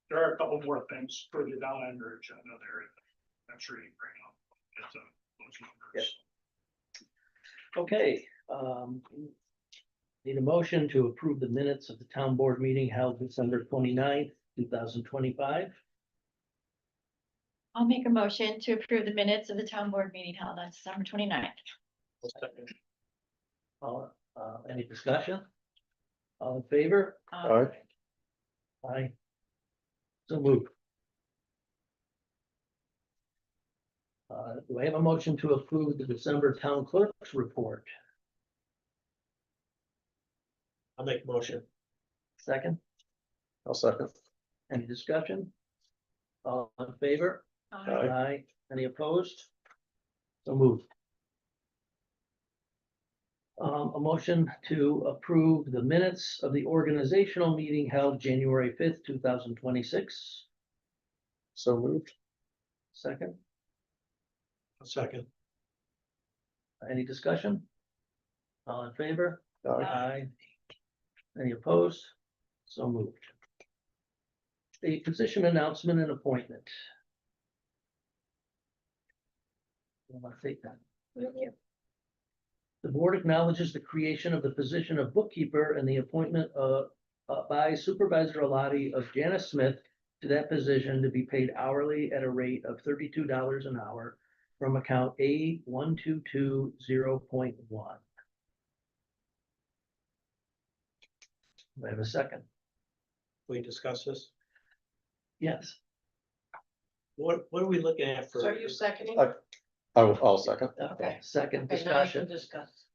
There are a couple more things further down on your agenda there. I'm sure you can bring up. It's, those numbers. Okay, need a motion to approve the minutes of the town board meeting held December 29th, 2025. I'll make a motion to approve the minutes of the town board meeting held on December 29th. Any discussion? All in favor? Aye. Aye. So moved. Do I have a motion to approve the December town clerk's report? I'll make a motion. Second, I'll second. any discussion? All in favor? Aye. Any opposed? So moved. A motion to approve the minutes of the organizational meeting held January 5th, 2026. So moved. Second, A second. any discussion? All in favor? Aye. Aye. Any opposed? So moved. The position announcement and appointment. You want to take that? The board acknowledges the creation of the position of bookkeeper and the appointment by Supervisor Alati of Janice Smith to that position to be paid hourly at a rate of $32 an hour from account A1220.1. Do I have a second? We discuss this. Yes. What are we looking at for? So are you seconding? I'll second. Okay, second Okay, now you can discussion, discuss.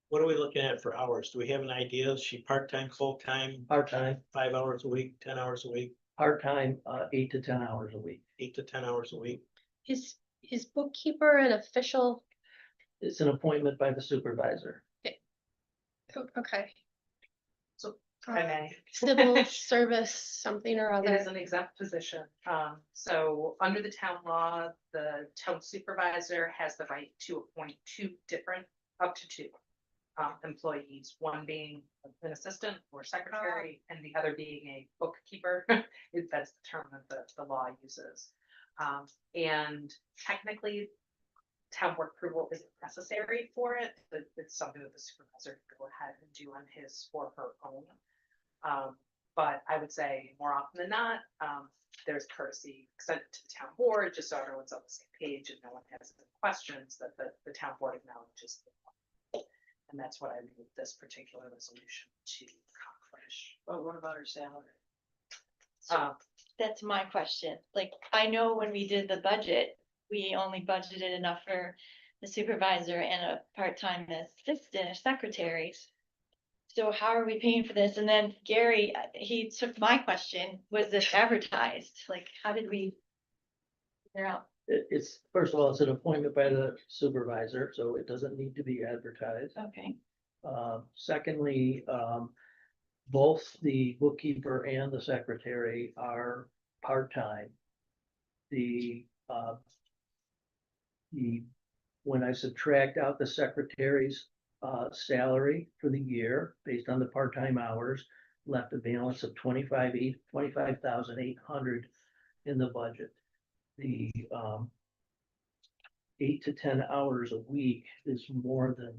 What are we looking at for hours? Do we have an idea? Is she part-time, full-time, part-time, 5 hours a week, 10 hours a week, part-time, 8 to 10 hours a week. 8 to 10 hours a week? Is bookkeeper an official? It's an appointment by the supervisor. Okay. So, I may. Civil service, something or It is other. an exempt position. So under the town law, the town supervisor has the right to appoint up to two employees, one being an assistant or secretary, and the other being a bookkeeper. That's the term that the law uses. And technically, town board approval isn't necessary for it, but it's something that the supervisor can go ahead and do on his or her own. But I would say more often than not, there's courtesy extended to the town board, just so everyone's on the same page and no one has any questions that the town board acknowledges. And that's what I moved this particular resolution to accomplish. But what about her salary? That's my question. Like, I know when we did the budget, we only budgeted enough for the supervisor and a part-time assistant or secretary. So how are we paying for this? And then Gary, he took my question, was this advertised? Like, how did we figure out? It's, first of all, it's an appointment by the supervisor, so it doesn't need to be advertised. Okay, Secondly, both the bookkeeper and the secretary are part-time. When I subtract out the secretary's salary for the year based on the part-time hours, left a balance of 25,800 in the budget. The 8 to 10 hours a week is more than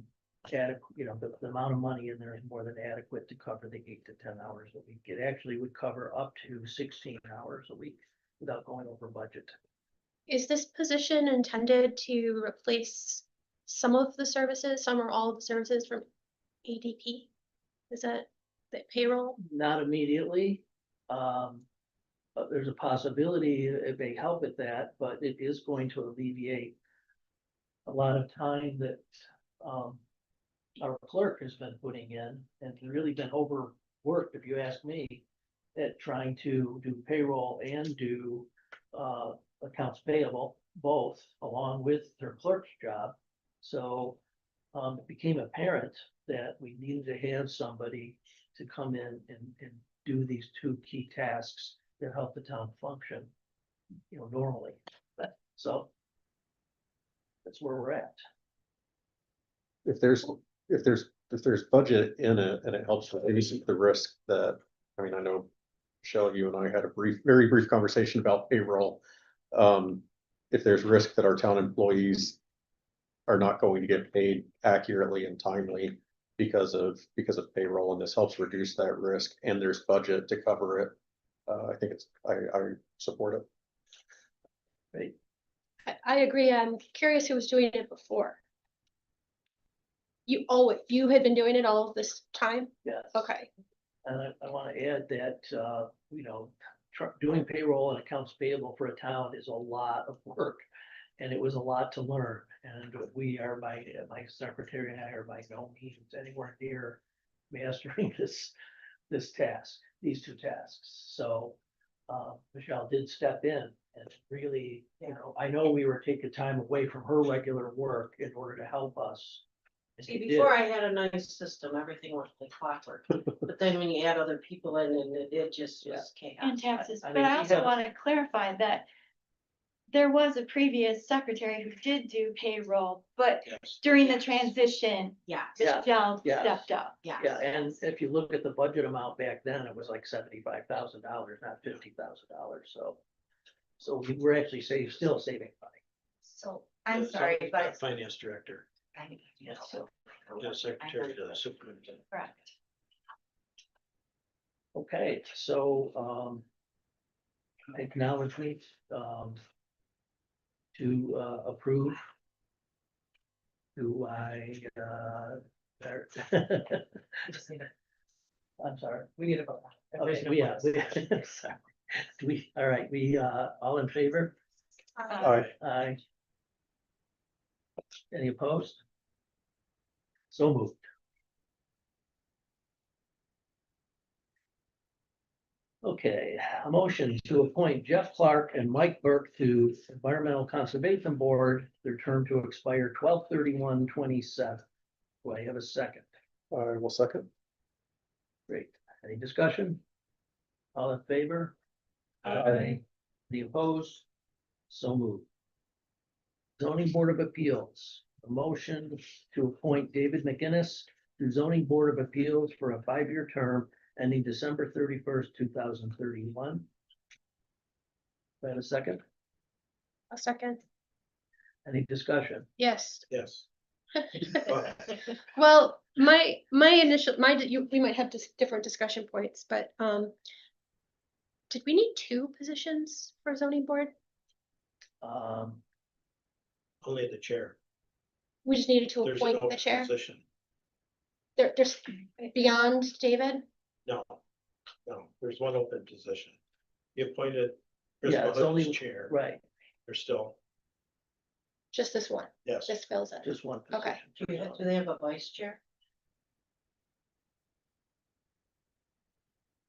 adequate, the amount of money in there is more than adequate to cover the 8 to 10 hours a week. It actually would cover up to 16 hours a week without going over budget. Is this position intended to replace some of the services, some or all of the services from ADP? Is that the payroll? Not immediately. But there's a possibility it may help with that, but it is going to alleviate a lot of time that our clerk has been putting in and really been overworked, if you ask me, at trying to do payroll and do accounts payable, both along with their clerk's job. So it became apparent that we needed to have somebody to come in and do these two key tasks that help the town function, normally. So that's where we're at. If there's budget in it and it helps reduce the risk that, I mean, I know Michelle, you and I had a very brief conversation about payroll. If there's risk that our town employees are not going to get paid accurately and timely because of payroll, and this helps reduce that risk, and there's budget to cover it. I think I support it. Right. I agree. I'm curious who was doing it before. You had been doing it all of this time? Yes. Okay. And I want to add that, doing payroll and accounts payable for a town is a lot of work. And it was a lot to learn. And my secretary and I are by no means anywhere near mastering these two tasks. So Michelle did step in and really, I know we were taking time away from her regular work in order to help us. and See, she did. before I had a nice system, everything went like clockwork, but then when you add other people in and it just was chaos. And taxes, I but mean, I we also have- want to clarify that there was a previous secretary who did do payroll, but Yes. during the transition, Yeah, Yeah. Michelle Yeah. stepped up. yeah. Yeah, and if you look at the budget amount back then, it was like $75,000, not $50,000, so we were actually still saving money. So, I'm sorry, but. Finance director, Yeah. the secretary to the superintendent. Correct. Okay, so, acknowledgement, to, approve. Do I, I'm sorry. We need a vote. Okay, all right, all in favor? Aye. Aye. Any opposed? So moved. Okay, a motion to appoint Jeff Clark and Mike Burke to Environmental Conservation Board, their term to expire 12/31/27. Do I have a second? I will second. Great. Any discussion? All in favor? Aye. Any opposed? So moved. Zoning Board of Appeals, a motion to appoint David McInnes to Zoning Board of Appeals for a 5-year term ending December 31st, 2031. Do I have a second? A second. Any discussion? Yes. Yes. Well, my initial, we might have different discussion points, but, did we need 2 positions for zoning board? Only the chair. We just needed to There's appoint no the chair? position. There's beyond David? No, there's one open position. You appointed Chris Yeah, it's Mother only- as chair. Right, There's still, Just this one? yes. This fills it? just one Okay. position. Do they have a vice chair?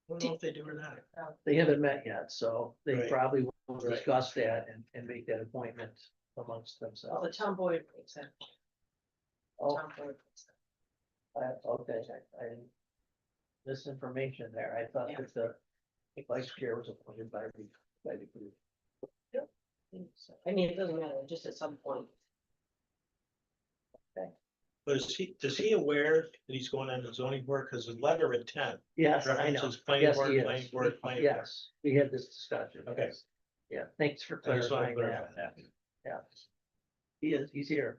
I don't know if they do or not. They haven't met yet, so they Right. probably will Right. discuss that and make that appointment amongst Well, the themselves. town board makes that. Oh, Town board makes that. okay, misinformation there. I thought Yeah. that the vice chair was appointed by the group. I mean, it doesn't matter, just at some point. But is he aware that he's going on the zoning board? Because the letter of intent Yes, I know. references planning Yes, board, he planning is. board, planning board. Yes, we had this discussion. Okay. yes. Yeah, thanks for I just want to clarifying clarify that. that. Yeah, he's here.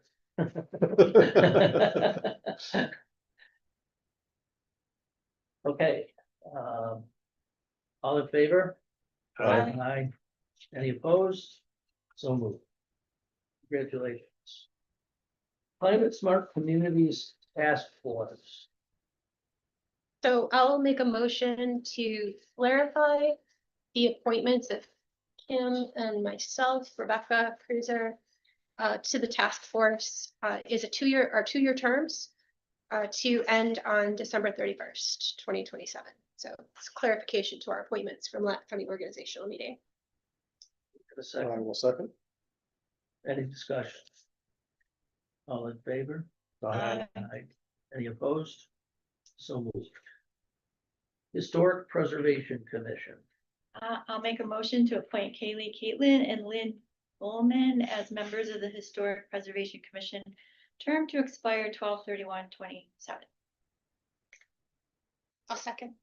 Okay, all in favor? Aye. Aye. Any opposed? So moved. Congratulations. Climate Smart Communities Task Force. So I'll make a motion to clarify the appointments of Kim and myself, Rebecca Cruiser, to the task force, is a 2-year terms, to end on December 31st, 2027. So it's clarification to our appointments from the organizational meeting. For a I second, will second. any discussion? All in favor? Aye. Aye. Any opposed? So moved. Historic Preservation Commission. I'll make a motion to appoint Kaylee Caitlin and Lynn Bowman as members of the Historic Preservation Commission, term to expire 12/31/27. I'll second.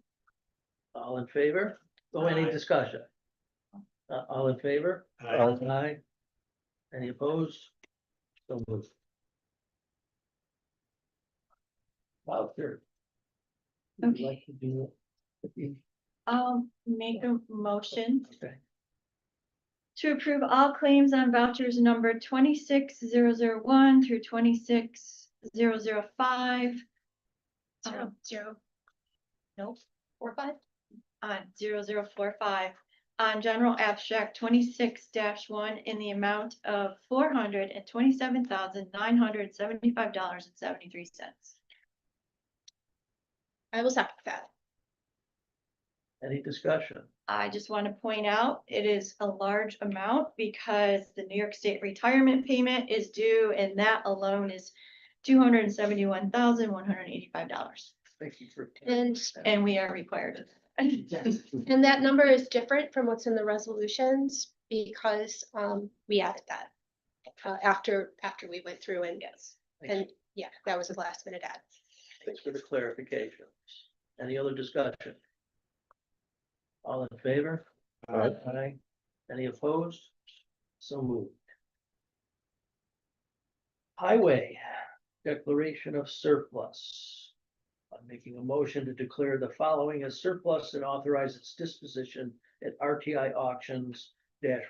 All in favor? Oh, any Aye. discussion? All in favor? Aye. Any opposed? So moved. Voucher. Would you Okay. like to do it? I'll make a motion Okay. to approve all claims on vouchers number 26001 through 26005. Zero. Nope. 4-5. On 0045 on general abstract 26-1 in the amount of $427,975.73. I will second that. Any discussion? I just want to point out, it is a large amount because the New York State retirement payment is due, and that alone is $271,185. Thank you for. And we are required to. And that number is different from what's in the resolutions because we added that after we went through and yeah, that was a last minute add. Thanks for the clarification. Any other discussion? All in favor? Aye. Any opposed? So moved. Highway declaration of surplus. I'm making a motion to declare the following as surplus and authorize its disposition at RTI Auctions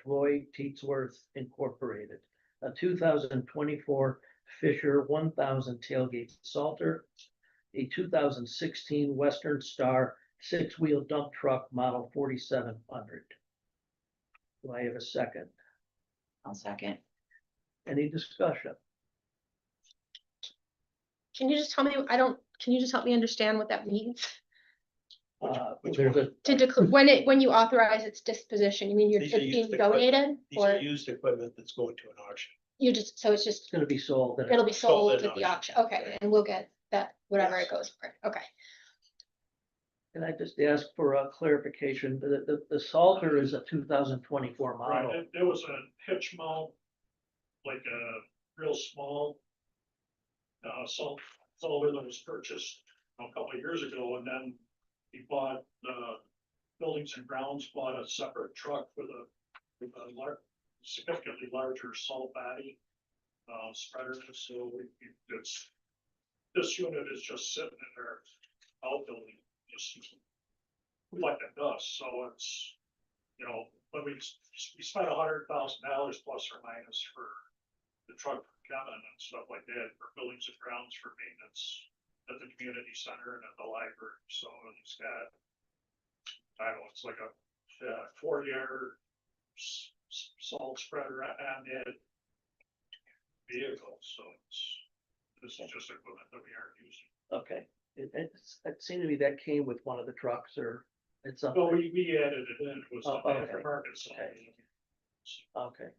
Roy Teetsworth Incorporated. A 2024 Fisher 1000 tailgate Salter, a 2016 Western Star 6-wheel dump truck model 4700. Do I have a second? I'll second. Any discussion? Can you just tell me, can you just help me understand what that means? There's a, To declare, when you authorize its disposition, you mean it's These are being used equipment. donated? These are Or used equipment that's going to an auction. you just, so it's just, gonna be sold. at a- it'll be Sold sold at at the auction. auction, okay, and we'll get that, whatever Yes. it goes for, okay. Can I just ask for a clarification? The Salter is a 2024 model. Right, it was a hitch mount, like a real small. Solver that was purchased a couple of years ago, and then he bought, Buildings and Grounds bought a separate truck with a significantly larger salt body. Spreader, so this unit is just sitting in their outbuilding, just collecting dust, so it's, when we spent $100,000 plus or minus for the truck for Kevin and stuff like that, for buildings and grounds for maintenance at the community center and at the library, so he's got, I don't know, it's like a 40-yard salt spreader and it vehicle, so this is just equipment that we aren't using. Okay, it seemed to me that came with one of the trucks or it's up. Well, we added it in, it was Oh, an okay. aftermarket, so. Okay. Okay.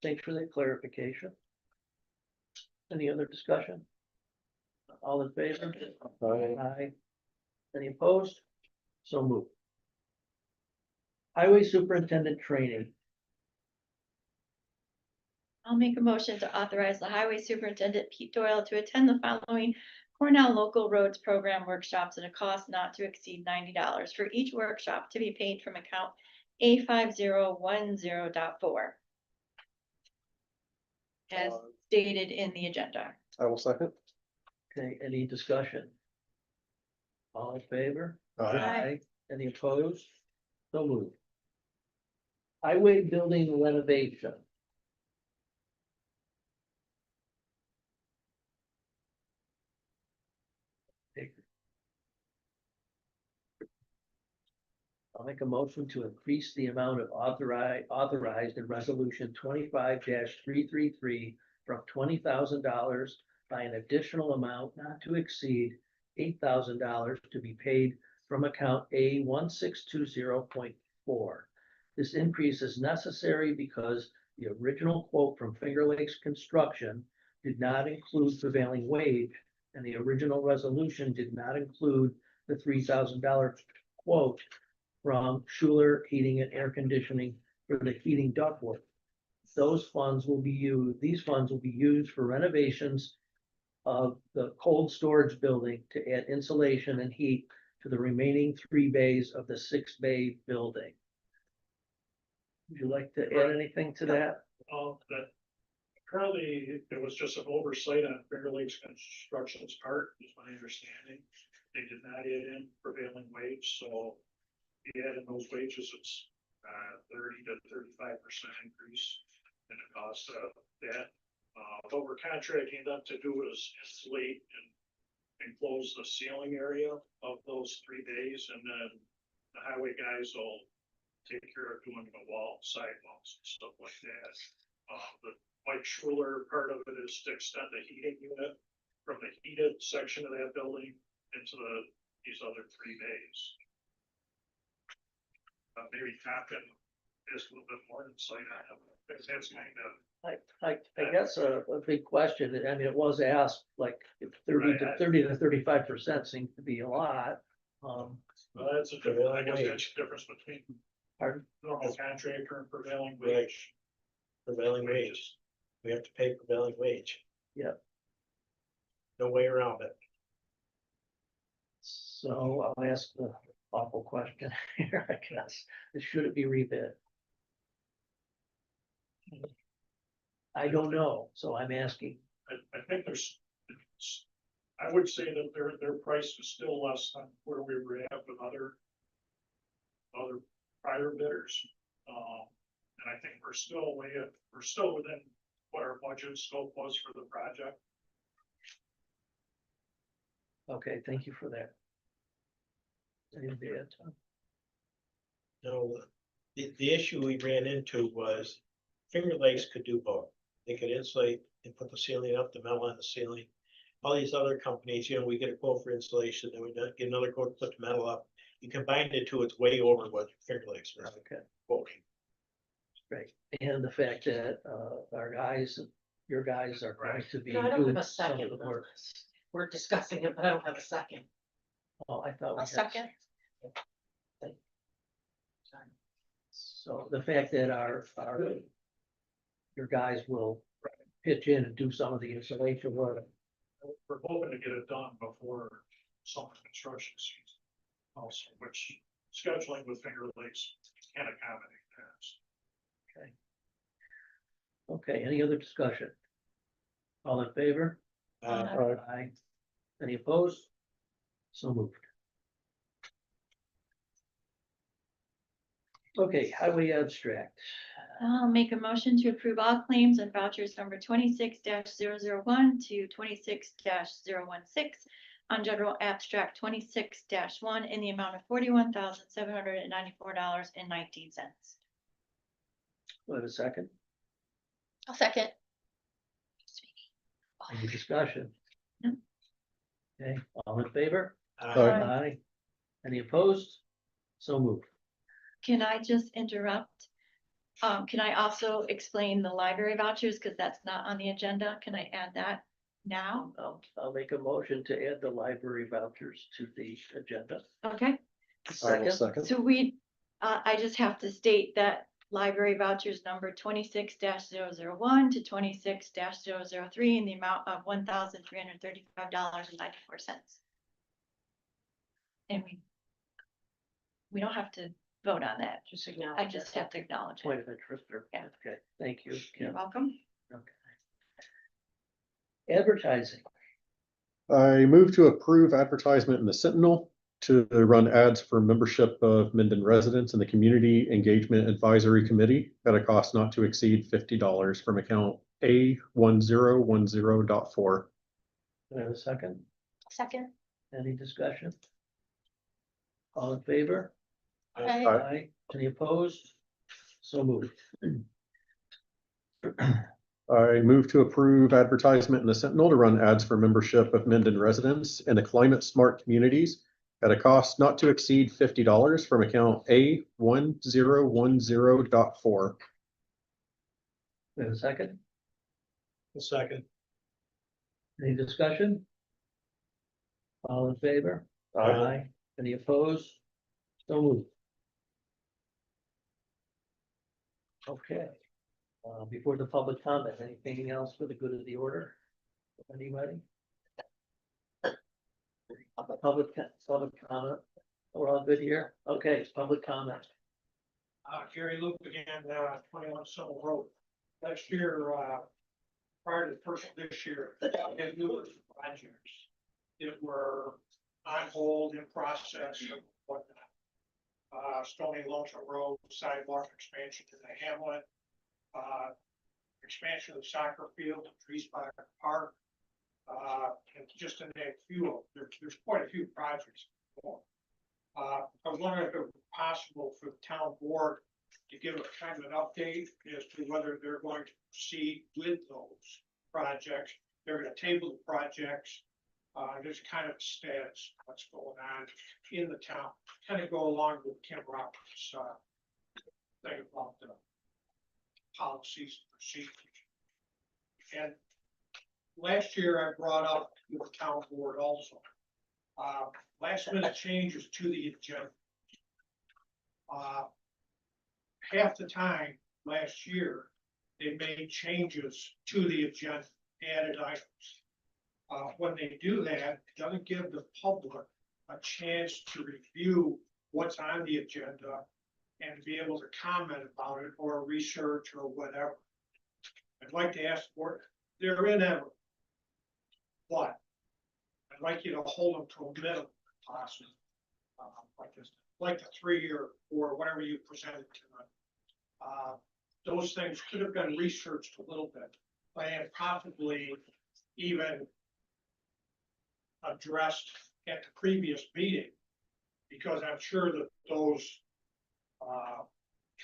Thanks for that clarification. Any other discussion? All in favor? Aye. Any opposed? So moved. Highway Superintendent Training. I'll make a motion to authorize the Highway Superintendent Pete Doyle to attend the following Cornell Local Roads Program workshops at a cost not to exceed $90 for each workshop to be paid from account A5010.4. As stated in the agenda. I will second. Okay, any discussion? All in favor? Aye. Any opposed? So moved. Highway building renovation. I'll make a motion to increase the amount of authorized in resolution 25-333 from $20,000 by an additional amount not to exceed $8,000 to be paid from account A 1620.4. This increase is necessary because the original quote from Finger Lakes Construction did not include prevailing wage, and the original resolution did not include the $3,000 quote from Schuler Heating and Air Conditioning for the heating ductwork. These funds will be used for renovations of the cold storage building to add insulation and heat to the remaining 3 bays of the 6-bay building. Would you like to add anything to that? That apparently it was just an oversight on Finger Lakes Construction's part, is my understanding. They did not add in prevailing wage, so if you add in those wages, it's 30 to 35% increase in the cost of that. What we're contracting them to do is insulate and enclose the ceiling area of those 3 days, and then the highway guys will take care of doing the wall, sidewalls and stuff like that. The Mike Schuler part of it is to extend the heating unit from the heated section of that building into these other 3 bays. Maybe Tom can ask a little bit more insight on it. Because that's kind of. I guess a big question, I mean, it was asked, like, if 30 to 35% seems to be a lot. Well, that's a difference, I guess that's the difference between Pardon? normal contractor and prevailing wage. Prevailing wage. We have to pay prevailing wage. Yep. No way around it. So I'll ask the awful question here, I guess, should it be rebid? I don't know, so I'm asking. I think I would say that their price is still less than where we were at with other prior bidders. And I think we're still within what our budget scope was for the project. Okay, thank you for that. Any bid? No, the issue we ran into was Finger Lakes could do both. They could insulate and put the ceiling up, the metal on the ceiling. All these other companies, we get a quote for insulation, then we get another quote to put the metal up. You combine the two, it's way over what Finger Lakes was Okay, quoting. great. And the fact that our guys, your guys are going to be No, I don't have doing a some of second. the work. We're discussing it, but I don't have a second. Oh, I thought we I'll had. second. So the fact that your guys will pitch in and do some of the installation work. We're hoping to get it done before summer construction season. Also, which scheduling with Finger Lakes can accommodate that. Okay, any other discussion? All in favor? Aye. Any opposed? So moved. Okay, highway abstract. I'll make a motion to approve all claims and vouchers number 26-001 to 26-016 on general abstract 26-1 in the amount of $41,794.19. Do I have a second? I'll second. Any discussion? No. Okay, all in favor? Aye. Aye. Any opposed? So moved. Can I just interrupt? Can I also explain the library vouchers, because that's not on the agenda? Can I add that now? I'll make a motion to add the library vouchers to the agenda. Okay, I will second. so I just have to state that library vouchers number 26-001 to 26-003 in the amount of $1,335.94. And we don't have to vote on that. Just acknowledge. I just have to acknowledge Point it. of interest. Yeah. Okay, thank you. You're Kim. welcome. Okay. Advertising. I move to approve advertisement in the Sentinel to run ads for membership of Minden residents in the Community Engagement Advisory Committee at a cost not to exceed $50 from account A1010.4. Do I have a second? Second. Any discussion? All in favor? Aye. Aye. Any opposed? So moved. I move to approve advertisement in the Sentinel to run ads for membership of Minden residents in the Climate Smart Communities at a cost not to exceed $50 from account A1010.4. We have a second? A second. Any discussion? All in favor? Aye. Any opposed? So moved. Okay. Before the public comment, anything else for the good of the order? Anybody? Public comment. We're all good here? Okay, public comment. Gary Luke again, 21 Civil Road. Last year, prior to the first of this year, we had numerous projects that were on hold, in process, and whatnot. Stony Lonesome Road, sidewalk expansion to the hamlet, expansion of the soccer field at Treespire Park. And just to name a few, of them, there's quite a few projects. I was wondering if it was possible for the town board to give a kind of an update as to whether they're going to proceed with those projects. They're gonna table the projects. There's kind of a status, of what's going on in the town, kind of go along with Kim Roberts' thing about the policies and procedures. And last year I brought up with the town board also, last minute changes to the agenda. Half the time last year, they made changes to the agenda, added items. When they do that, it doesn't give the public a chance to review what's on the agenda and be able to comment about it or research or whatever. I'd like to ask for, they're inevitable. But I'd like you to hold them to a minimum if possible. Like the 3-year or whatever you presented tonight. Those things could have been researched a little bit, and possibly even addressed at the previous meeting, because I'm sure that those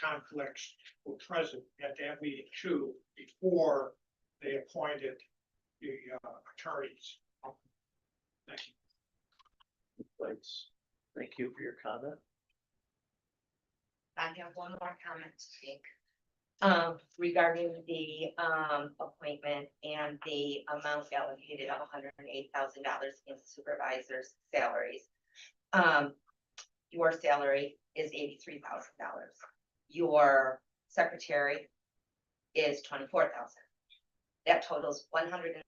conflicts were present at that meeting too, before they appointed the attorneys. Thank you. Thanks. Thank you for your comment. I have one more comment to make. Regarding the appointment and the amount allocated of $108,000 in supervisors' salaries. Your salary is $83,000. Your secretary is $24,000. That totals $107,000.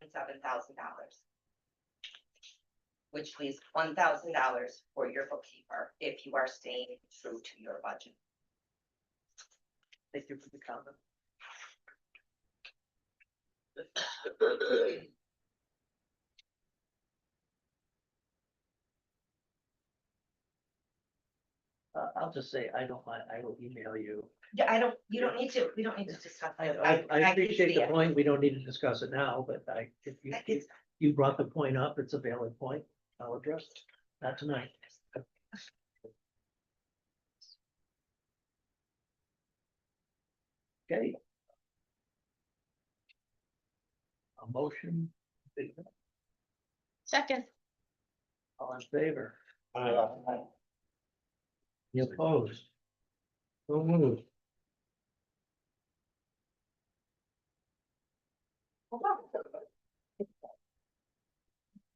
Which leaves $1,000 for your bookkeeper if you are staying true to your budget. Thank you for the comment. I'll just say, I don't mind, I will email you. Yeah, you don't need to, we don't need to discuss. I it. can appreciate see the it. point, we don't need to discuss it now, but if It's- you brought the point up, it's a valid point, I'll address it, not tonight. Okay. A motion, Second. all in favor, Aye. any opposed? So moved. Hold on.